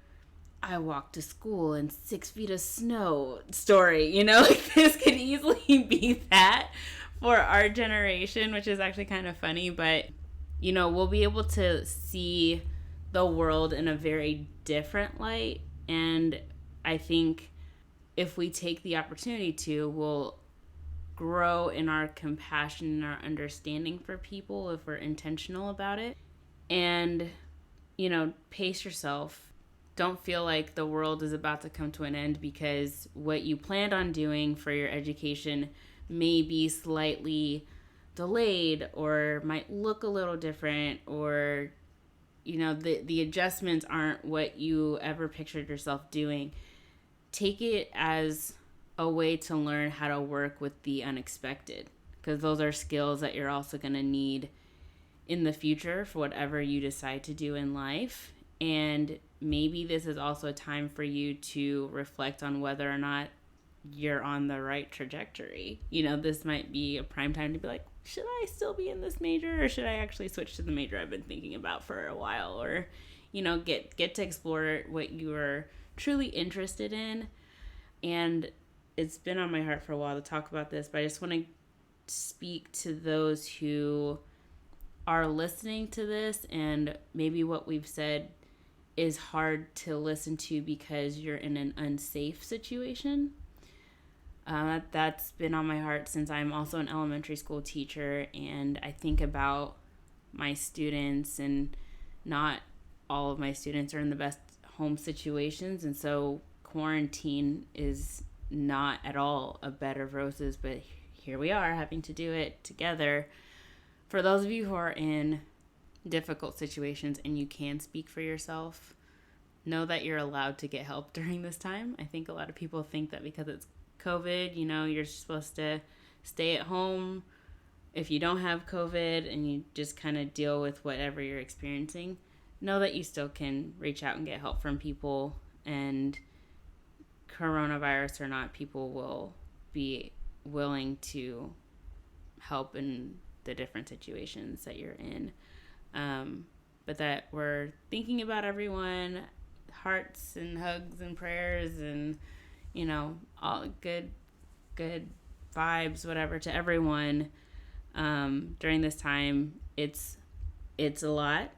I walked to school in 6 feet of snow story. Like this could easily be that for our generation, which is actually kind of funny. But, we'll be able to see the world in a very different light. And I think if we take the opportunity to, we'll grow in our compassion and our understanding for people if we're intentional about it. And, pace yourself. Don't feel like the world is about to come to an end because what you planned on doing for your education may be slightly delayed or might look a little different, or the adjustments aren't what you ever pictured yourself doing. Take it as a way to learn how to work with the unexpected, because those are skills that you're also going to need in the future for whatever you decide to do in life. And maybe this is also a time for you to reflect on whether or not you're on the right trajectory. This might be a prime time to be like, should I still be in this major, or should I actually switch to the major I've been thinking about for a while? Or, get to explore what you are truly interested in. And it's been on my heart for a while to talk about this, but I just want to speak to those who are listening to this, and maybe what we've said is hard to listen to because you're in an unsafe situation. That's been on my heart since I'm also an elementary school teacher, and I think about my students, and not all of my students are in the best home situations, and so quarantine is not at all a bed of roses, but here we are having to do it together. For those of you who are in difficult situations and you can speak for yourself, know that you're allowed to get help during this time. I think a lot of people think that because it's COVID, you're supposed to stay at home if you don't have COVID, and you just kind of deal with whatever you're experiencing. Know that you still can reach out and get help from people, and coronavirus or not, people will be willing to help in the different situations that you're in. But that we're thinking about everyone, hearts and hugs and prayers, and all good vibes, whatever, to everyone during this time. It's a lot.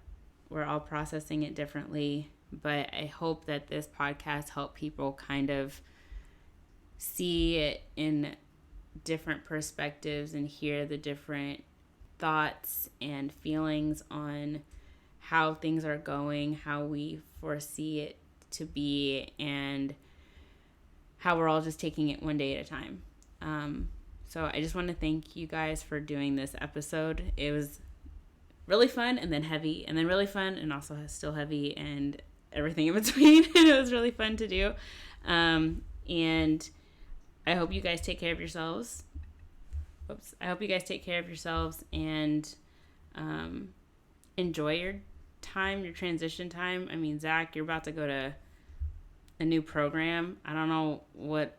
We're all processing it differently, but I hope that this podcast helped people kind of see it in different perspectives and hear the different thoughts and feelings on how things are going, how we foresee it to be, and how we're all just taking it one day at a time. So I just want to thank you guys for doing this episode. It was really fun, and then heavy, and then really fun, and also still heavy, and everything in between. And it was really fun to do. And I hope you guys take care of yourselves. I hope you guys take care of yourselves and enjoy your time, your transition time. I mean, Zach, you're about to go to a new program. I don't know what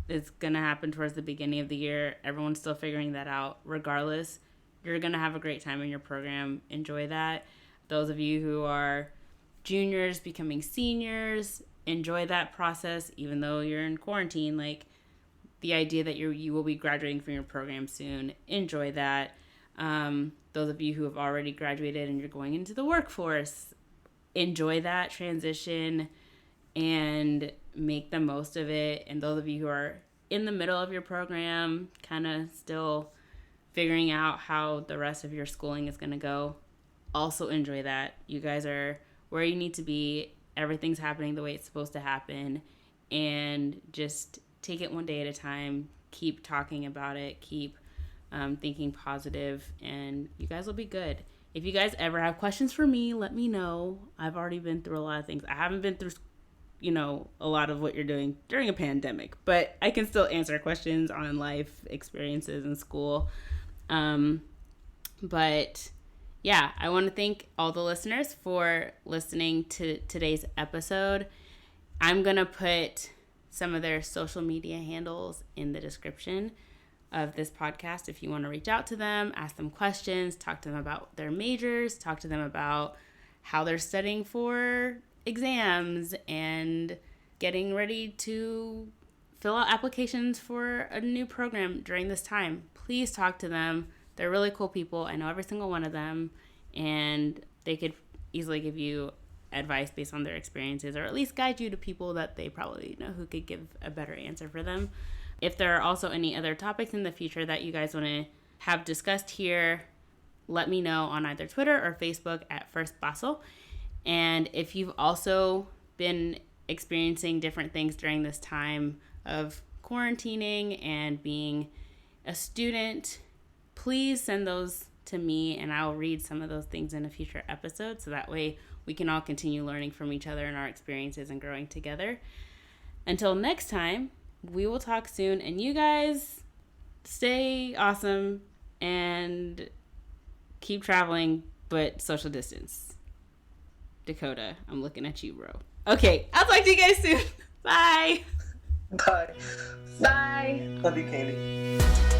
is going to happen towards the beginning of the year. Everyone's still figuring that out. Regardless, you're going to have a great time in your program. Enjoy that. Those of you who are juniors becoming seniors, enjoy that process, even though you're in quarantine. Like, the idea that you will be graduating from your program soon, enjoy that. Those of you who have already graduated and you're going into the workforce, enjoy that transition and make the most of it. And those of you who are in the middle of your program, kind of still figuring out how the rest of your schooling is going to go, also enjoy that. You guys are where you need to be. Everything's happening the way it's supposed to happen. And just take it one day at a time. Keep talking about it. Keep thinking positive, and you guys will be good. If you guys ever have questions for me, let me know. I've already been through a lot of things. I haven't been through, a lot of what you're doing during a pandemic, but I can still answer questions on life experiences in school. But yeah, I want to thank all the listeners for listening to today's episode. I'm going to put some of their social media handles in the description of this podcast if you want to reach out to them, ask them questions, talk to them about their majors, talk to them about how they're studying for exams and getting ready to fill out applications for a new program during this time. Please talk to them. They're really cool people. I know every single one of them, and they could easily give you advice based on their experiences, or at least guide you to people that they probably know who could give a better answer for them. If there are also any other topics in the future that you guys want to have discussed here, let me know on either Twitter or Facebook at First Basel. And if you've also been experiencing different things during this time of quarantining and being a student, please send those to me, and I'll read some of those things in a future episode, so that way we can all continue learning from each other and our experiences and growing together. Until next time, we will talk soon, and you guys stay awesome and keep traveling, but social distance. Dakota, I'm looking at you, bro. Okay, I'll talk to you guys soon. Bye. Bye. Bye. Love you, Candy.